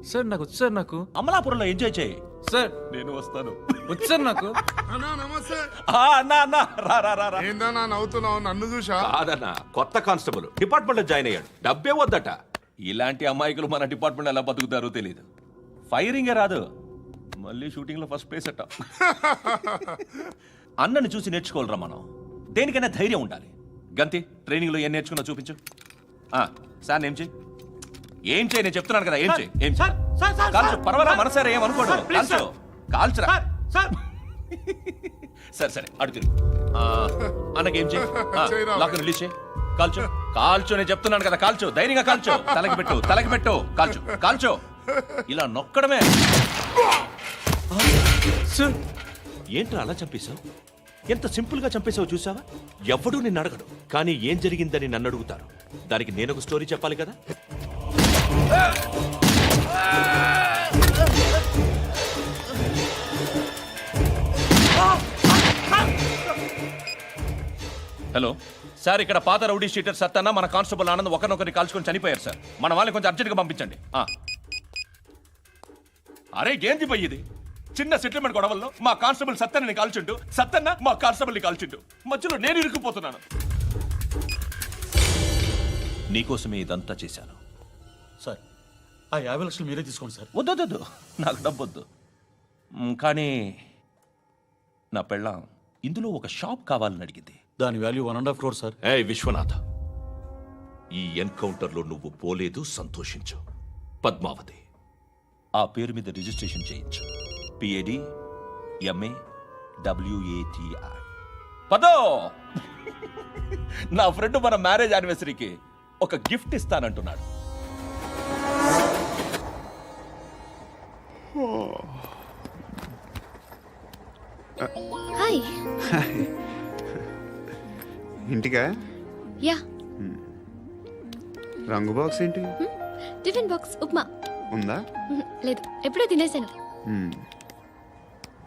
సార్ నాకు వచ్చు సార్. నాకు అమలాపురంలో ఎంజాయ్ చేయి సార్. నేను వస్తాను. వచ్చు సార్ నాకు. అన్నా నమస్తే. అన్నా రా. ఏందన్నా నవ్వుతున్నావు? నన్ను చూసా? కాదన్నా, కొత్త కానిస్టేబుల్ డిపార్ట్మెంట్ లో జాయిన్ అయ్యాడు. డబ్బే వద్దట. ఇలాంటి అమాయకులు మన డిపార్ట్మెంట్ ఎలా బతుకుతారో తెలియదు. ఫైరింగే రాదు, మళ్ళీ షూటింగ్ లో ఫస్ట్ ప్లేస్ అట్ట. అన్నని చూసి నేర్చుకోవాలరా మనం. దేనికైనా ధైర్యం ఉండాలి. గంతి, ట్రైనింగ్ లో ఏం నేర్చుకున్నా చూపించు. సార్ ఏం చేయి, ఏం చేయి, నేను చెప్తున్నాను కదా. ఏం చేయి, ఏం కాల్చు, పర్వాలా, మనసారా ఏమనుకోడు. కాల్చు, కాల్చురా. సరే అడు తిరుగు. అన్నకేం చేయి, లాక్ రిలీజ్ చేయి. కాల్చు నేను చెప్తున్నాను కదా. కాల్చు, ధైర్యంగా కాల్చు. తలకి పెట్టు. కాల్చు. ఇలా నొక్కడమే. ఏంట్రా అలా చంపేశావు? ఎంత సింపుల్ గా చంపేశావు చూసావా? ఎవడూ నిన్ను అడగడు, కానీ ఏం జరిగిందని నన్ను అడుగుతారు. దానికి నేను ఒక స్టోరీ చెప్పాలి కదా. హలో సార్, ఇక్కడ పాత రౌడీ షీటర్ సత్తన్న మన కానిస్టేబుల్ ఆనంద్ ఒకరినొకరిని కాల్చుకొని చనిపోయారు సార్. మన వాళ్ళని కొంచెం అర్జెంట్గా పంపించండి. అరే ఏంది పోయి ఇది? చిన్న సెటిల్మెంట్ గొడవల్లో మా కానిస్టేబుల్ సత్తన్నని కాల్చుంటూ, సత్తన్న మా కానిస్టేబుల్ని కాల్చుంటూ, మధ్యలో నేను ఇరుక్కుపోతున్నాను. నీకోసమే ఇదంతా చేశాను. సార్ ఆ 50 లక్షలు మీరే తీసుకోండి సార్. వద్దొద్దు, నాకు డబ్బొద్దు. కానీ నా పెళ్ళాం ఇందులో ఒక షాప్ కావాలని అడిగింది. దాని వాల్యూ 1.5 crore సార్. ఏ విశ్వనాథ, ఈ ఎన్కౌంటర్లో నువ్వు పోలేదు, సంతోషించు. పద్మావతి ఆ పేరు మీద రిజిస్ట్రేషన్ చేయించు. PAD MA WATI. పదో, నా ఫ్రెండ్ మన మ్యారేజ్ యానివర్సరీకి ఒక గిఫ్ట్ ఇస్తానంటున్నాడు. హాయ్. ఇంటికా? యా. రంగు బాక్స్ ఏంటి? Tiffin box upma. ఉందా? లేదు, ఎప్పుడో తినేసాను.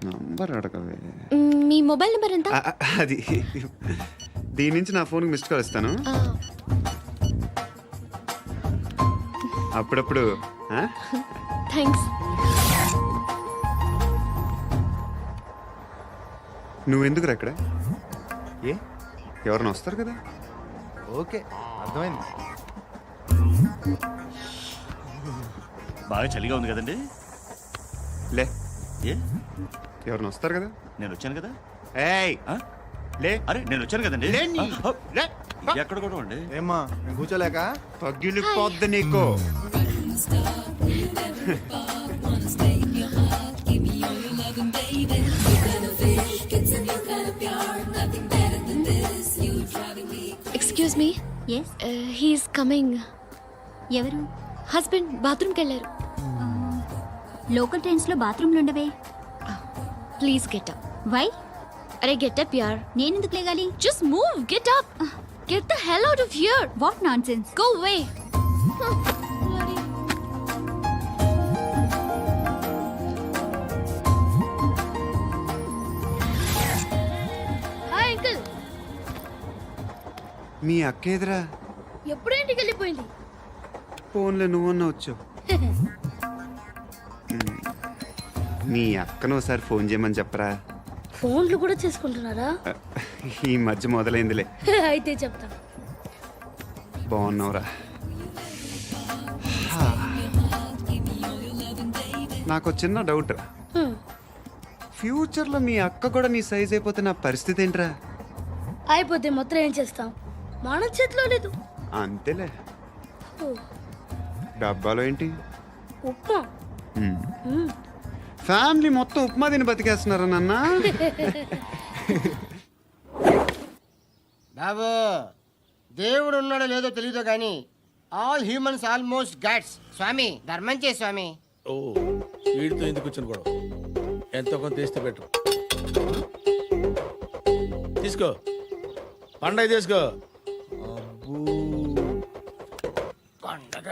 నంబర్ అడగవే. మీ మొబైల్ నెంబర్ ఎంత? అది దీని నుంచి నా ఫోన్కి మిస్డ్ కాల్ ఇస్తాను. అప్పుడప్పుడు. థ్యాంక్స్. నువ్వెందుకురా ఇక్కడ? ఏ ఎవరైనా వస్తారు కదా? ఓకే, అర్థమైంది. బాగా చలిగా ఉంది కదండి. లే, ఏ ఎవరైనా వస్తారు కదా? నేను వచ్చాను కదా. ఏయ్ లే. అరే నేను వచ్చాను కదండి. లే. ఎక్కడ కూడా అండి. ఏమ్మా నేను కూర్చోలేక? తగ్గిలిపోద్ది నీకు. Excuse me. He's coming. ఎవరు? హస్బెండ్ బాత్రూమ్కి వెళ్ళారు. లోకల్ ట్రైన్స్లో బాత్రూమ్లు ఉండవే. Please get up. వై? అరే గెట్ అప్ యార్. నేనెందుకు లేగాలి? Just move, get up. Get the hell out of here. What nonsense. Go away. Hi uncle. మీ అక్క ఎదురా? ఎప్పుడు ఇంటికి వెళ్ళిపోయింది? ఫోన్లో నువ్వన్నా వచ్చు. మీ అక్కను ఒకసారి ఫోన్ చేయమని చెప్పరా. ఫోన్లు కూడా చేసుకుంటున్నారా? ఈ మధ్య మొదలైందిలే. అయితే చెప్తా. బాగున్నావురా? నాకు చిన్న డౌట్. ఫ్యూచర్లో మీ అక్క కూడా నీ సైజ్ అయిపోతే నా పరిస్థితి ఏంట్రా? అయిపోతే మొత్తం ఏం చేస్తాం? మన చేతిలో లేదు. అంతేలే. డబ్బాలో ఏంటి? ఉప్మా. ఫ్యామిలీ మొత్తం ఉప్మా తిని బతికేస్తున్నారా నాన్న? బాబు, దేవుడు ఉన్నాడో లేదో తెలియదు కానీ ఆల్ హ్యూమన్స్ ఆల్మోస్ట్ గాడ్స్. స్వామి ధర్మం చే స్వామి. ఓ, వీడితో ఎందుకు వచ్చిన గొడవ? ఎంతో కొంత తీస్తే పెట్టు. తీసుకో, పండగ తీసుకో. పండగ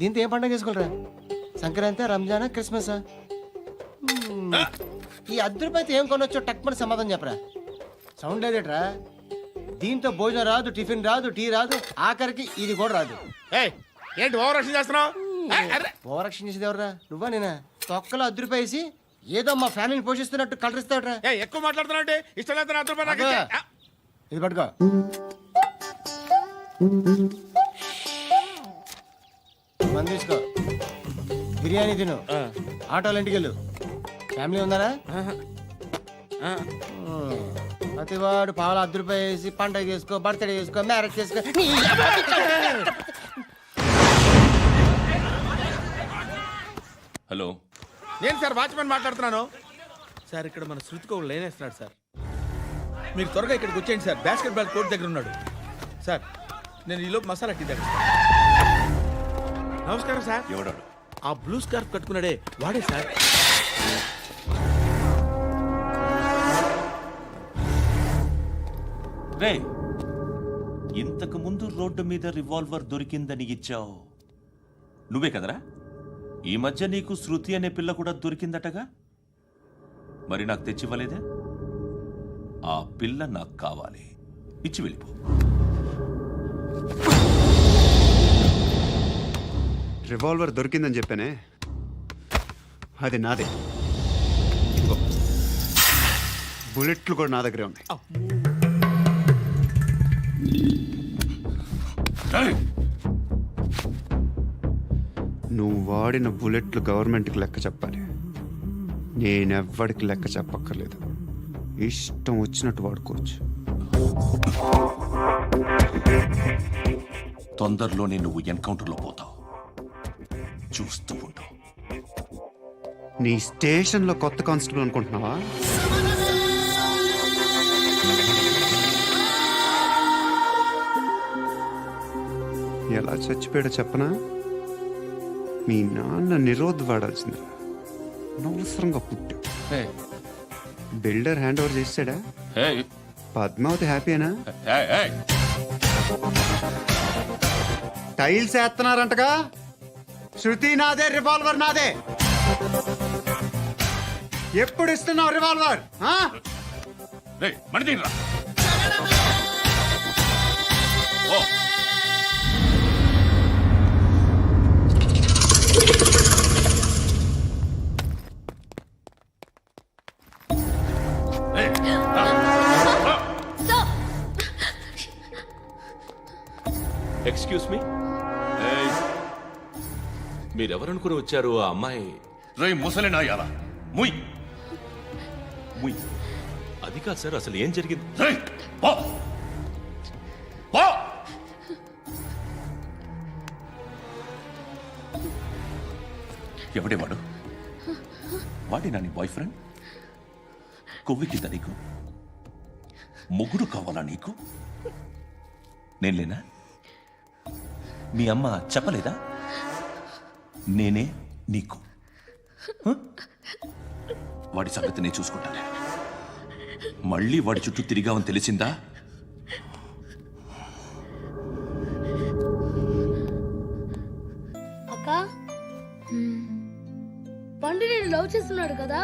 దీంతో ఏం పండగ చేసుకోరా? సంక్రాంతి, రంజానా, క్రిస్మసా? ఈ ₹10 ఏం కొనొచ్చో టక్మని సమాధానం చెప్పరా. సౌండ్ లేదేట్రా? దీంతో భోజనం రాదు, టిఫిన్ రాదు, టీ రాదు, ఆఖరికి ఇది కూడా రాదు. ఏంటి ఓవర్ యాక్షన్ చేస్తున్నావు? ఓవర్ యాక్షన్ చేసేది ఎవరా? నువ్వా నేనా? తొక్కలో ₹10 వేసి ఏదో మా ఫ్యామిలీని పోషిస్తున్నట్టు కలరిస్తాడ్రా. ఎక్కువ మాట్లాడుతున్నావు. ఇష్టం లేదు ₹10 ఇది పట్టుకో. మంది తీసుకో, బిర్యానీ తిను, ఆటోలు ఇంటికి వెళ్ళు. ఫ్యామిలీ ఉందారా? ప్రతివాడు పావులు ₹10 వేసి పండగ చేసుకో, బర్త్డే చేసుకో, మ్యారేజ్ చేసుకో. హలో, నేను సార్ వాచ్మెన్ మాట్లాడుతున్నాను. సార్ ఇక్కడ మన శృతికో లేనేస్తున్నాడు సార్. మీరు త్వరగా ఇక్కడికి వచ్చేయండి సార్. బాస్కెట్ బాల్ కోర్ట్ దగ్గర ఉన్నాడు సార్. నేను ఈలోపు మసాలా టీ దగ్గర. నమస్కారం సార్. ఎవడాడు? ఆ బ్లూ స్కార్ఫ్ కట్టుకున్నాడే వాడే సార్. రే, ఇంతకు ముందు రోడ్డు మీద రివాల్వర్ దొరికిందని ఇచ్చావు నువ్వే కదరా? ఈ మధ్య నీకు శృతి అనే పిల్ల కూడా దొరికిందటగా? మరి నాకు తెచ్చివ్వలేదే? ఆ పిల్ల నాకు కావాలి, ఇచ్చి వెళ్ళిపో. రివాల్వర్ దొరికిందని చెప్పానే, అది నాదే. ఇదిగో, బుల్లెట్లు కూడా నా దగ్గరే ఉన్నాయి. నువ్వు వాడిన బుల్లెట్లు గవర్నమెంట్కి లెక్క చెప్పాలి. నేనెవ్వడికి లెక్క చెప్పక్కర్లేదు. ఇష్టం వచ్చినట్టు వాడుకోవచ్చు. తొందరలోనే నువ్వు ఎన్కౌంటర్లో పోతావు, చూస్తూ ఉంటావు. నీ స్టేషన్లో కొత్త కానిస్టేబుల్ అనుకుంటున్నావా? ఎలా చచ్చిపోయాడో చెప్పనా? మీ నాన్న నిరోధ్ వాడాల్సింది, అనవసరంగా పుట్టావు. బిల్డర్ హ్యాండ్ ఓవర్ చేసాడా? పద్మావతి హ్యాపీనా? టైల్స్ వేస్తున్నారంటగా. శృతి నాదే, రివాల్వర్ నాదే. ఎప్పుడు ఇస్తున్నావు రివాల్వర్? ఎక్స్క్యూజ్ మీ, మీరెవరనుకుని వచ్చారు? ఆ అమ్మాయి రేయ్ ముసలినాయాలా, ముయ్ ముయ్. అది కాదు సార్, అసలు ఏం జరిగింది? రేయ్ పో పో. ఎవడేవాడు? వాడి నా నీ బాయ్ ఫ్రెండ్? కొవ్వికింద నీకు? ముగ్గురు కావాలా నీకు? నేను లేనా? మీ అమ్మ చెప్పలేదా నేనే నీకు? వాడి సంగతి నేను చూసుకుంటాను. మళ్ళీ వాడి చుట్టూ తిరిగావని తెలిసిందా? అక్క, పండు నేను లవ్ చేస్తున్నాడు కదా?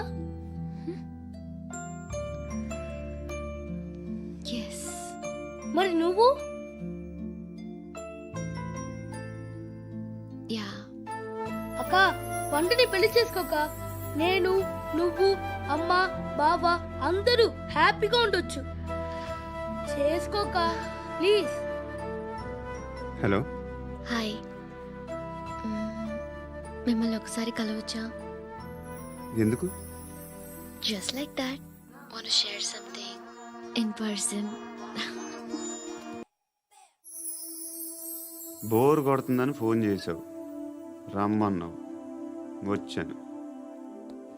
మరి నువ్వు? యా. అక్క, పండుని పెళ్లి చేసుకోక నేను, నువ్వు, అమ్మ, బావ అందరూ హ్యాపీగా ఉండొచ్చు. చేసుకోక ప్లీజ్. హలో. హాయ్. మిమ్మల్ని ఒకసారి కలవచ్చా? ఎందుకు? Just like that. Want to share something in person. Bore కొడుతుందని ఫోన్ చేసావు, రమ్మన్నావు, వచ్చాను.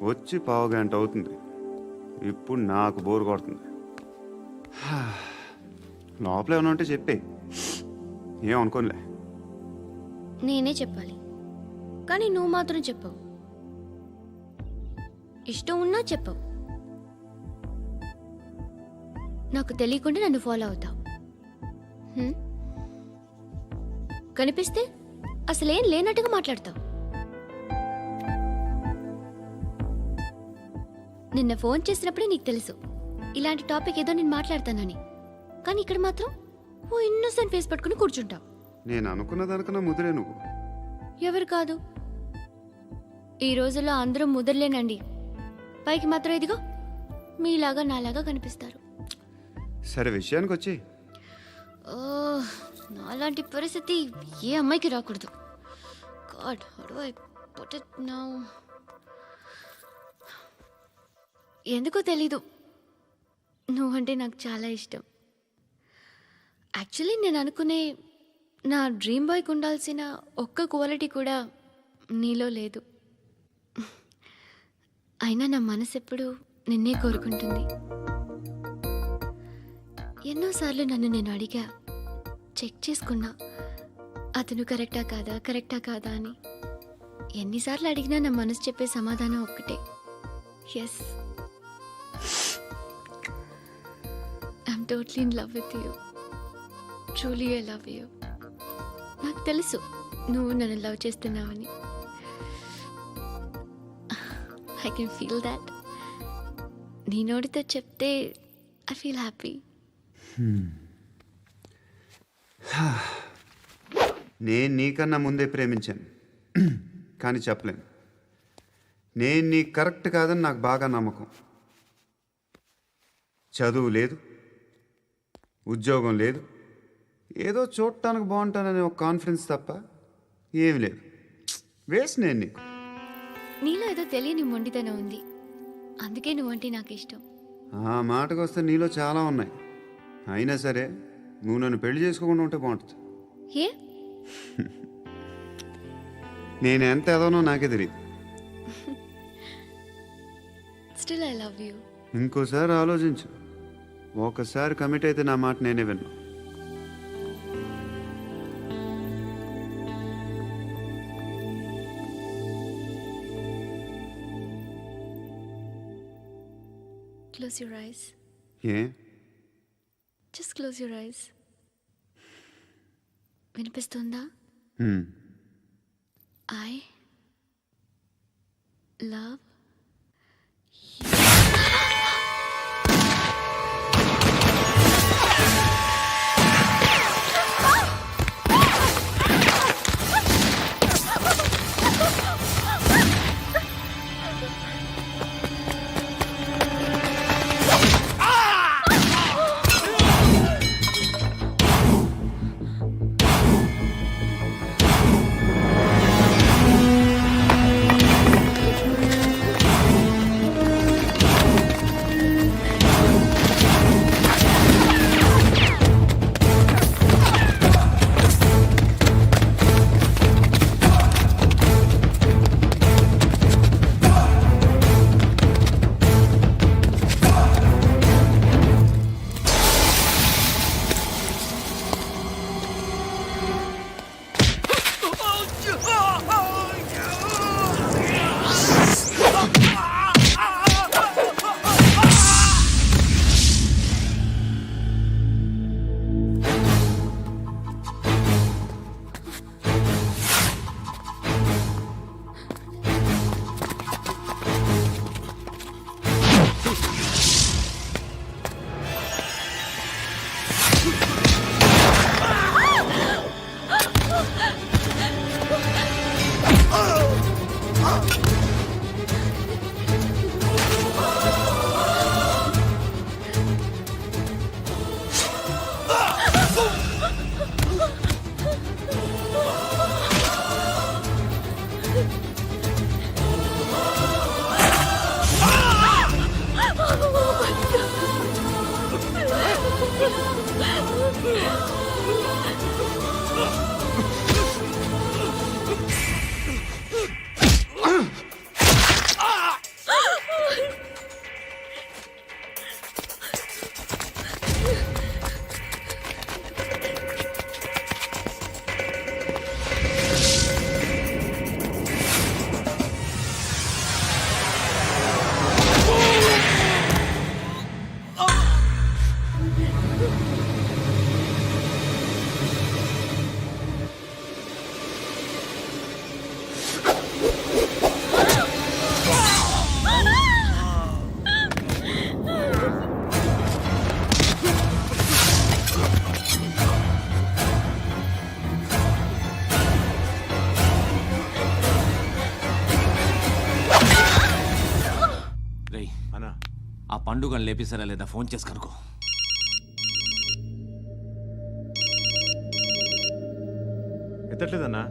వచ్చి పావు గంట అవుతుంది. ఇప్పుడు నాకు బోర్ కొడుతుంది. లోపల ఏమైనా ఉంటే చెప్పే, ఏమనుకోనిలే. నేనే చెప్పాలి, కానీ నువ్వు మాత్రం చెప్పవు. ఇష్టం ఉన్నా చెప్పవు. నాకు తెలియకుండా నన్ను ఫాలో అవుతావు. కనిపిస్తే అసలేం లేనట్టుగా మాట్లాడతావు. నిన్న ఫోన్ చేసినప్పుడే నీకు తెలుసు ఇలాంటి టాపిక్ ఏదో నేను మాట్లాడతానని. కానీ ఇక్కడ మాత్రం ఓ ఇన్నోసెంట్ ఫేస్ పట్టుకుని కూర్చుంటావు. నేను అనుకున్న దానికన్నా ముదిరే నువ్వు. ఎవరు కాదు, ఈ రోజుల్లో అందరూ ముదరలేనండి. పైకి మాత్రం ఇదిగో మీలాగా నాలాగా కనిపిస్తారు. సరే విషయానికి వచ్చి. నాలాంటి పరిస్థితి ఏ అమ్మాయికి రాకూడదు. God, how do I put it now? ఎందుకో తెలీదు, నువ్వంటే నాకు చాలా ఇష్టం. యాక్చువల్లీ నేను అనుకునే నా డ్రీమ్ బాయ్కి ఉండాల్సిన ఒక్క క్వాలిటీ కూడా నీలో లేదు. అయినా నా మనసు ఎప్పుడు నిన్నే కోరుకుంటుంది. ఎన్నోసార్లు నన్ను నేను అడిగా, చెక్ చేసుకున్నా అతను కరెక్టా కాదా అని. ఎన్నిసార్లు అడిగినా నా మనసు చెప్పే సమాధానం ఒక్కటే, yes, I'm totally in love with you. Truly I love you. నాకు తెలుసు నువ్వు నన్ను లవ్ చేస్తున్నావని. I can feel that. నీ నోటితో చెప్తే ఐ ఫీల్ హ్యాపీ. నేను నీకన్నా ముందే ప్రేమించాను, కానీ చెప్పలేను. నేను నీకు కరెక్ట్ కాదని నాకు బాగా నమ్మకం. చదువు లేదు, ఉద్యోగం లేదు, ఏదో చూడటానికి బాగుంటాననే ఒక కాన్ఫిడెన్స్ తప్ప ఏమి లేదు. వేస్ట్ నేను నీకు. నీలో ఏదో తెలియని మొండితనం ఉంది, అందుకే నువ్వంటే నాకు ఇష్టం. ఆ మాటకు వస్తే నీలో చాలా ఉన్నాయి. అయినా సరే నువ్వు నన్ను పెళ్లి చేసుకోకుండా ఉంటే బాగుంటుంది. ఏ? నేను ఎంత ఎదవనో నాకే తెలియదు. Still I love you. ఇంకోసారి ఆలోచించు. ఒకసారి కమిట్ అయితే నా మాట నేనే విన్నా. Close your eyes. A? Just close your eyes. వినిపిస్తుందా? I love ఆ పండుగను లేపేసారా లేదా ఫోన్ చేసి కనుకో. ఎత్తట్లేదన్నా.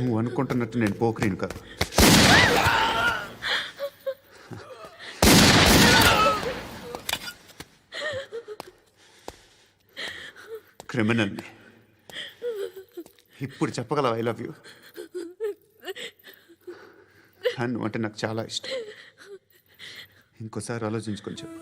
నువ్వు అనుకుంటున్నట్టు నేను పోకరీని కాదు. క్రిమినల్ని. ఇప్పుడు చెప్పగలవు ఐ లవ్ యూ. నువ్వు అంటే నాకు చాలా ఇష్టం. ఇంకోసారి ఆలోచించుకొని చెప్పు.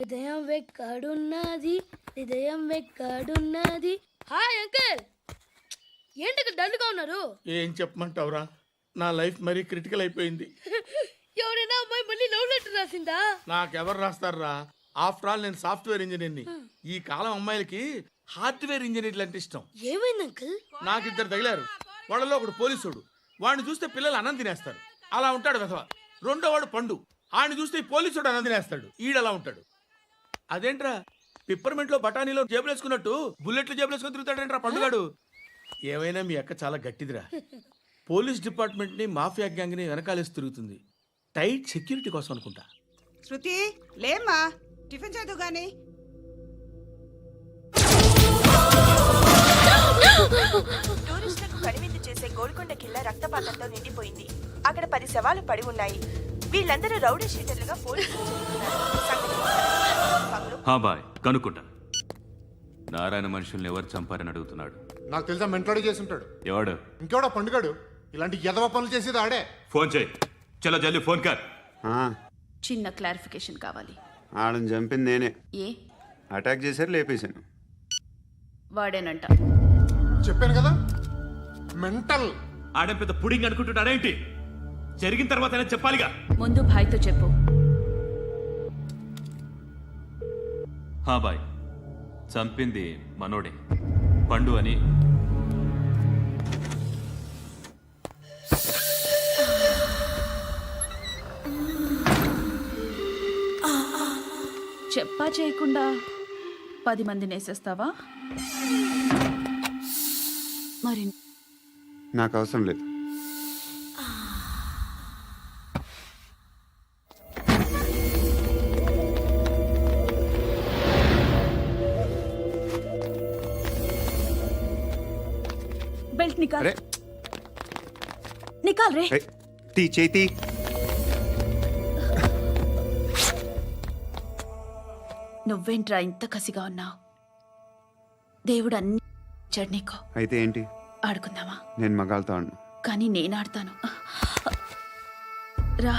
హృదయం వెక్కడున్నది, హృదయం వెక్కడున్నది. హాయ్ అంకుల్, ఏంటి డల్గా ఉన్నారు? ఏం చెప్పమంటావురా, నా లైఫ్ మరీ క్రిటికల్ అయిపోయింది. ఎవరైనా అమ్మాయి మళ్ళీ లవ్ లెటర్ రాసిందా? నాకెవరు రాస్తారా? ఆఫ్టర్ ఆల్ నేను సాఫ్ట్వేర్ ఇంజనీర్ని. ఈ కాలం అమ్మాయిలకి హార్డ్వేర్ ఇంజనీర్లు అంటే ఇష్టం. ఏమైంది అంకుల్? నాకు ఇద్దరు తగిలారు. వాళ్ళలో ఒకడు పోలీసుడు. వాడిని చూస్తే పిల్లలు అన్నం తినేస్తారు, అలా ఉంటాడు వెధవ. రెండో వాడు పండు. ఆడిని చూస్తే ఈ పోలీసుడు అన్నం తినేస్తాడు, ఈడలా ఉంటాడు. అదేంట్రా, పిప్పర్మెంట్లో బఠానీలో జేబులు వేసుకున్నట్టు బుల్లెట్లు జేబులు వేసుకుని తిరుగుతాడేంట్రా పండుగాడు. ఏమైనా మీ అక్క చాలా గట్టిదిరా. పోలీస్ డిపార్ట్మెంట్ని మాఫియా గ్యాంగ్ని వెనకాలేసి తిరుగుతుంది. టైట్ సెక్యూరిటీ కోసం అనుకుంటా. శృతి లేమ్మా, టిఫిన్ చేద్దు గాని. టూరిస్టులకు కనువిందు చేసే గోల్కొండ కిల్లా రక్తపాతంతో నిండిపోయింది. అక్కడ 10 శవాలు పడి ఉన్నాయి. వీళ్ళందరూ రౌడీ షీటర్లుగా పోలీసులు హా బాయ్, కనుక్కుంటా. నారాయణ మనుషుల్ని ఎవరు చంపారని అడుగుతున్నాడు. నాకు తెలుసా, మెంటోడి చేసి ఉంటాడు. ఎవడు? ఇంకెవడా పండుగాడు. ఇలాంటి ఎదవ పనులు చేసేది ఆడే. ఫోన్ చేయి. చలో జల్దీ ఫోన్ కర్. చిన్న క్లారిఫికేషన్ కావాలి. ఆడని చంపింది నేనే. ఏ? అటాక్ చేశారు, లేపేశాను. వాడేనంట. చెప్పాను కదా, మెంటల్. ఆడే పెద్ద పుడింగ్ అనుకుంటున్నాడేంటి? జరిగిన తర్వాత అయినా చెప్పాలిగా. ముందు భాయ్తో చెప్పు. హా బాయ్, చంపింది మనోడే, పండు అని. చెప్పా చేయకుండా 10 మందిని వేసేస్తావా? మరి నాకు అవసరం లేదు. बेल्ट निकाल। निकाल रे। ती చేతి. నువ్వేంట్రా ఇంత కసిగా ఉన్నావు? దేవుడు అన్ని ఇచ్చాడు నీకు. అయితే ఏంటి? ఆడుకుందామా? నేను మగాళ్ళతో ఆడను. కానీ నేను ఆడతాను. రా.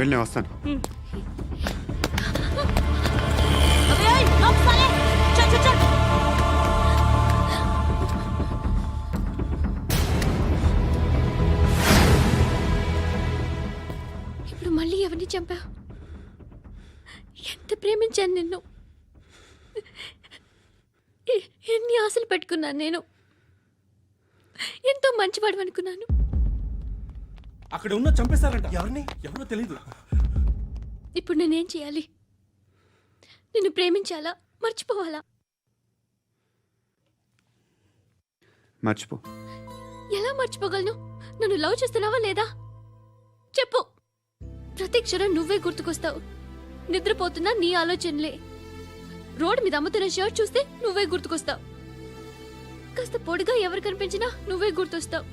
వెళ్ళి నేను వస్తాను. ఇప్పుడు మళ్ళీ ఎవరిని చంపా? ఎంత ప్రేమించాను నిన్ను, ఎన్ని ఆశలు పెట్టుకున్నాను నేను, ఎంతో మంచివాడు అనుకున్నాను. అక్కడ ఉన్న చంపేస్తారంట. ఎవరిని? ఎవరో తెలీదు. ఇప్పుడు నేనేం చేయాలి? నిన్ను ప్రేమించాలా, మర్చిపోవాలా? మర్చిపో. ఎలా మర్చిపోగలను? నన్ను లవ్ చేస్తున్నావా లేదా చెప్పు. ప్రతి క్షణం నువ్వే గుర్తుకొస్తావు. నిద్రపోతున్నా నీ ఆలోచనలే. రోడ్డు మీద అమ్ముతున్న షర్ట్ చూస్తే నువ్వే గుర్తుకొస్తావు. కాస్త పొడిగా ఎవరు కనిపించినా నువ్వే గుర్తొస్తావు.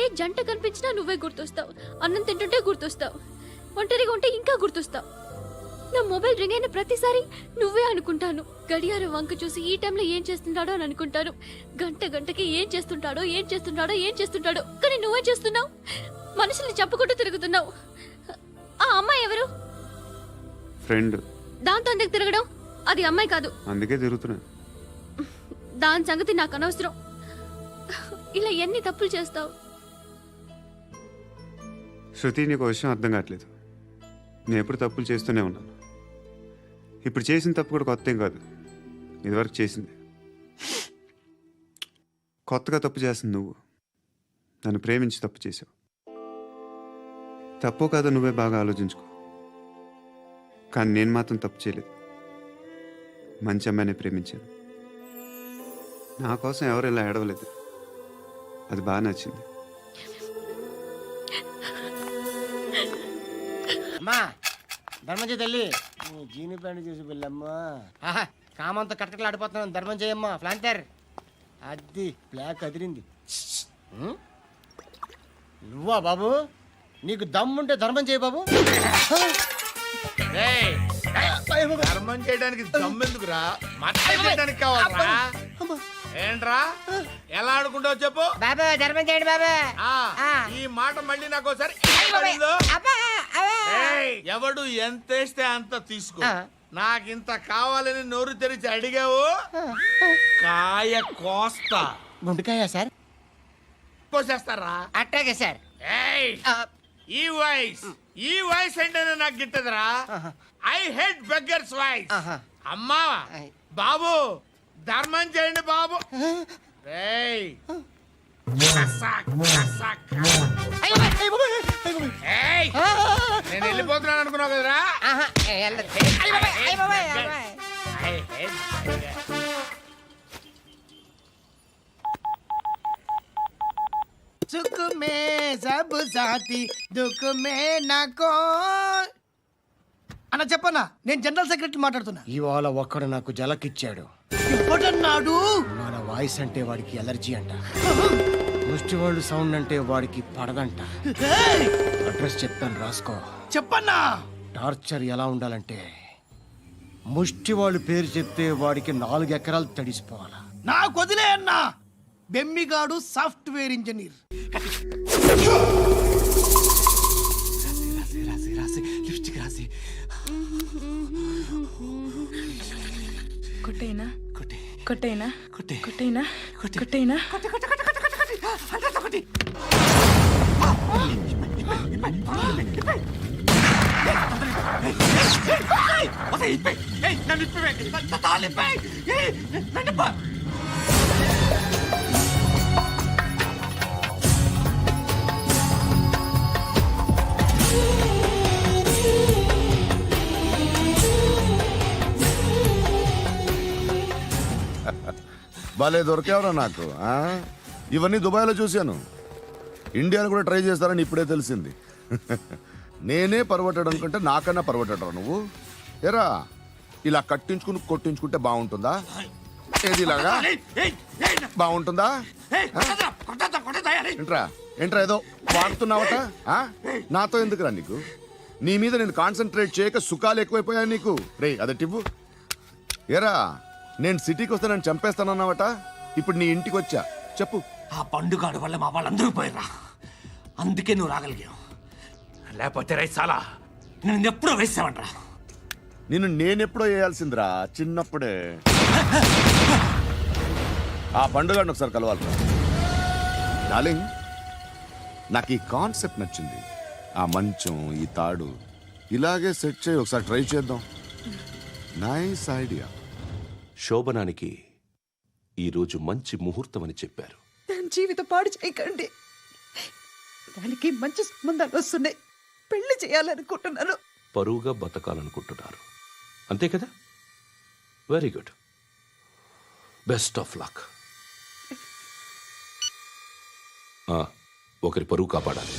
ఏ జంట కనిపించినా నువ్వే గుర్తొస్తావు. అన్నం తింటుంటే గుర్తొస్తావు. ఒంటరిగా ఉంటే ఇంకా గుర్తొస్తావు. నా మొబైల్ రింగ్ అయిన ప్రతిసారి నువ్వే అనుకుంటాను. గడియారం వంక చూసి ఈ టైంలో ఏం చేస్తుంటాడో అని అనుకుంటాను. గంటకి ఏం చేస్తుంటాడో కానీ నువ్వే చేస్తున్నావు. మనుషుల్ని చంపుకుంటూ తిరుగుతున్నావు. ఆ అమ్మాయి ఎవరు? ఫ్రెండ్. దాంతో ఎందుకు తిరగడం? అది అమ్మాయి కాదు. అందుకే తిరుగుతున్నా. దాని సంగతి నాకు అనవసరం. ఇలా ఎన్ని తప్పులు చేస్తావు? శృతి, నీకు విషయం అర్థం కావట్లేదు. నేను ఎప్పుడు తప్పులు చేస్తూనే ఉన్నాను. ఇప్పుడు చేసిన తప్పు కూడా కొత్త ఏం కాదు, ఇదివరకు చేసింది. కొత్తగా తప్పు చేస్తుంది నువ్వు. నన్ను ప్రేమించి తప్పు చేసావు. తప్పో కాదో నువ్వే బాగా ఆలోచించుకో. కానీ నేను మాత్రం తప్పు చేయలేదు. మంచి అమ్మాయిని ప్రేమించాను. నా కోసం ఎవరు ఇలా ఏడవలేదు. అది బాగా నచ్చింది. అమ్మా ధర్మం చేయి తల్లి. జీని ప్యాంట్ చూసి వెళ్ళమ్మా. కామంతో కట్టకలాడిపోతున్నాను. ధర్మం చేయమ్మా. ఫ్లాంటర్ అది బ్లాక్ అదిరింది. నువ్వా బాబు? నీకు దమ్ముంటే ధర్మం చేయి బాబు. ధర్మం చేయడానికి దమ్మెందుకురా? మట్టం చేయడానికి కావాలరా? ఏంట్రా ఎలా ఆడుకుంటావు చెప్పు. బాబా ధర్మం చేయండి బాబా. ఈ మాట మళ్ళీ నాకు ఒకసారి ఎవడు ఎంత వేస్తే అంత తీసుకో. నాకింత కావాలని నోరు తెరిచి అడిగావు, కాయ కోస్తా. గుండెకాయ సార్? కోసేస్తారా? అట్టాగే సార్. ఈ వాయిస్ అంటేనే నాకు గిట్టదురా. I hate beggars voice. అమ్మా బాబు ధర్మం చేయండి బాబు. నేను వెళ్ళిపోతున్నాను అనుకున్నావు కదరా. సుఖ మే సబ్ సాథీ దుఃఖ మే నాకో. అన్న చెప్పన్నా, నేను జనరల్ సెక్రటరీ మాట్లాడుతున్నా. ఇవాళ ఒక్కడు నాకు జలకిచ్చాడు. ఎవడన్నాడు? మన వాయిస్ అంటే వాడికి ఎలర్జీ అంట. ముష్టి వాళ్ళు సౌండ్ అంటే వాడికి పడదంట. అడ్రస్ చెప్తాను రాసుకో. చెప్పన్నా. టార్చర్ ఎలా ఉండాలంటే ముష్టి వాళ్ళు పేరు చెప్తే వాడికి 4 ఎకరాలు తడిసిపోవాలా. నాకు వదిలే అన్నా. బెమ్మిగాడు సాఫ్ట్వేర్ ఇంజనీర్. కొట్టేనా కొట్టేనా కొట్టేనా కొట్టేనా భలే దొరికేవరా నాకు. ఇవన్నీ దుబాయ్లో చూశాను. ఇండియాలో కూడా ట్రై చేస్తారని ఇప్పుడే తెలిసింది. నేనే పర్వటాడు అనుకుంటే నాకన్నా పర్వటాడు నువ్వు. ఎరా ఇలా కట్టించుకుని కొట్టించుకుంటే బాగుంటుందా? ఏది ఇలాగా బాగుంటుందా? ఏంట్రా ఏదో వాడుతున్నావట. నాతో ఎందుకురా నీకు? నీ మీద నేను కాన్సన్ట్రేట్ చేయక సుఖాలు ఎక్కువైపోయా నీకు. రే అదటివ్వు. ఎరా నేను సిటీకి వస్తే నన్ను చంపేస్తానన్నావట. ఇప్పుడు నీ ఇంటికి వచ్చా. చెప్పు. ఆ పండుగాడు వల్ల మా వాళ్ళందరూ పోయిరా. అందుకే నువ్వు రాగలిగావు. లేకపోతే రైసాలా నేను ఎప్పుడో వేసామంట్రా. నిన్ను నేనెప్పుడో వేయాల్సిందిరా, చిన్నప్పుడే. ఆ పండుగను ఒకసారి కలవాలి. డార్లింగ్, నాకు ఈ కాన్సెప్ట్ నచ్చింది. ఆ మంచం, ఈ తాడు ఇలాగే సెట్ చేయి, ఒకసారి ట్రై చేద్దాం. Nice idea. శోభనానికి ఈరోజు మంచి ముహూర్తం అని చెప్పారు. దాని జీవితం పాడు చేయకండి. దానికి మంచి సంబంధాలు వస్తున్నాయి. పెళ్లి చేయాలనుకుంటున్నాను. పరువుగా బతకాలనుకుంటున్నారు, అంతే కదా? Very good, best of luck. ఒకరి పరువు కాపాడాలి.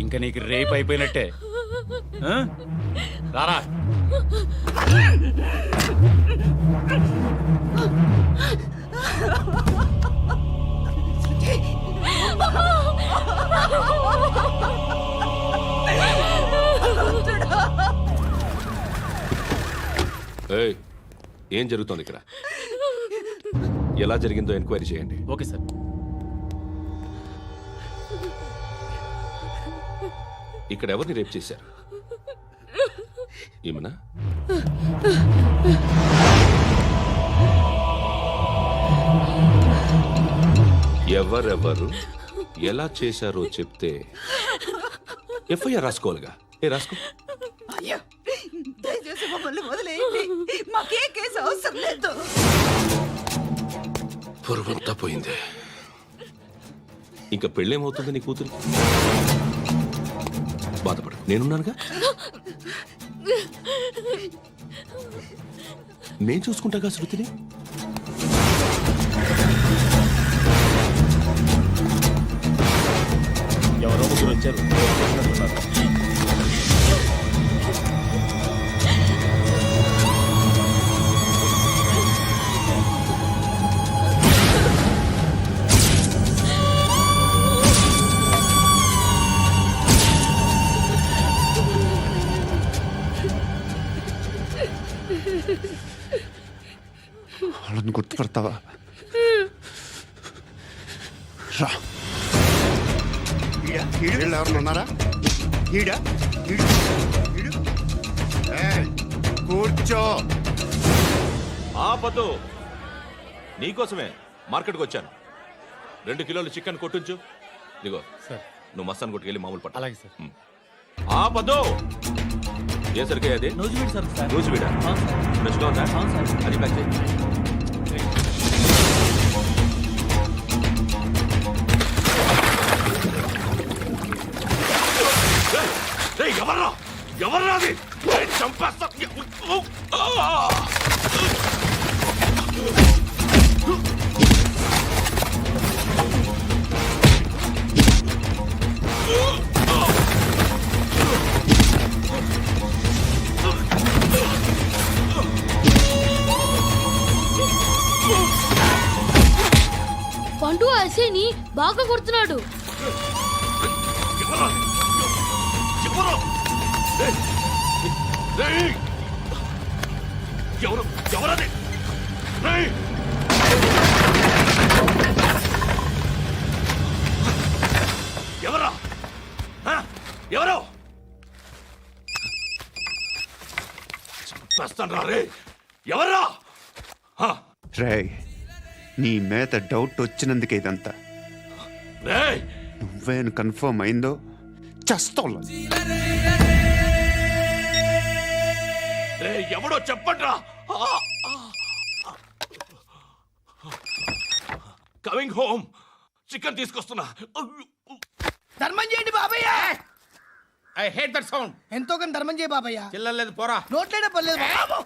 ఇంకా నీకు రేపు అయిపోయినట్టే. రారా. ఏయ్, ఏం జరుగుతోంది ఇక్కడ? ఎలా జరిగిందో ఎంక్వైరీ చేయండి. Okay sir. ఇక్కడ ఎవరిని రేప్ చేశారు? ఈమెనా? ఎవరెవరు ఎలా చేశారో చెప్తే ఎఫ్ఐఆర్ రాసుకోవాలిగా. రాసుకో. అయ్యా, దయచేసి మమ్మల్ని వదిలేయండి. మాకే కేసు అవసరం లేదు. పొరువంతా పోయింది. ఇంకా పెళ్ళేమవుతుంది నీ కూతురు? బాధపడు, నేనున్నానుగా. నేను చూసుకుంటాగా శృతిని. ఎవరో ముగ్గురు వచ్చారు. వాళ్ళని గుర్తుపడతావా? రా. వీళ్ళు ఎవరు ఉన్నారా? కూర్చో. ఆపద్దు, నీకోసమే మార్కెట్కి వచ్చాను. 2 కిలోలు చికెన్ కొట్టుంచు. ఇదిగో సార్. నువ్వు మస్తాన్ కొట్టుకెళ్ళి మామూలు పట్టు. అలాగే సార్. ఆపద్దు. ఏ సరికే అది? నూజివీడు సార్. నూజివీడా? ఫ్రెష్గా ఉందా? అది ప్యాక్ చేయి. ఎవర్రా ఎవర్రా అది? చంపేస్తా. పండు అసేని బాగా కొడుతున్నాడు. ఎవరది? ఎవరా? ఎవరు? చంపేస్తాను రా రే. ఎవర్రా? రే, నీ మీద డౌట్ వచ్చినందుకే ఇదంతా. నువ్వేను కన్ఫర్మ్ అయిందో చస్తావు. ఎవడో చెప్పండ్రా. కమింగ్ హోమ్ చికెన్ తీసుకొస్తున్నా. ధర్మం చేయండి బాబయ్య. I hate that sound. ఎంతో కొంత ధర్మం చేయ బాబయ్య. చిల్లలేదు పోరా. నోట్లేనే పర్లేదు బాబు.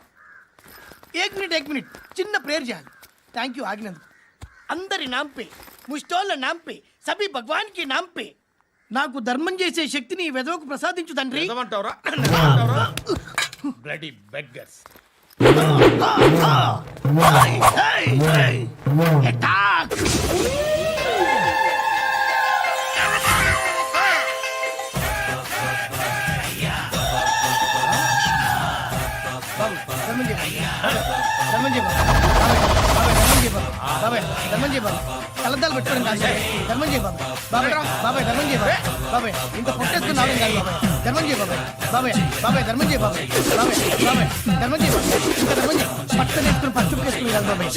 ఏక్ మినిట్ చిన్న ప్రేయర్ చేయాలి. థ్యాంక్ యూ ఆగినందుకు. అందరి నాంపే ముష్టోళ్ళ నాంపే సభీ భగవాన్ కి నాంపే నాకు ధర్మం చేసే శక్తిని ఈ వెధవకు ప్రసాదించు తండ్రి. నిజమంటావురా? Bloody beggars. కలద్దాలు పెట్టుకోండి కాదు ధర్మం చేయ బాబాయ్. బాబాయ్ ధర్మం చేయ బాబాయ్. ఇంత పొట్టేసుకుని రావడం కాదు బాబాయ్. ధర్మం చేయ బాబాయ్ ధర్మం చేయ బాబాయ్. ధర్మం చేయ ఇంకా ధర్మం చేయ పట్టనేసుకుని పచ్చుకు వేసుకుని కాదు బాబాయ్.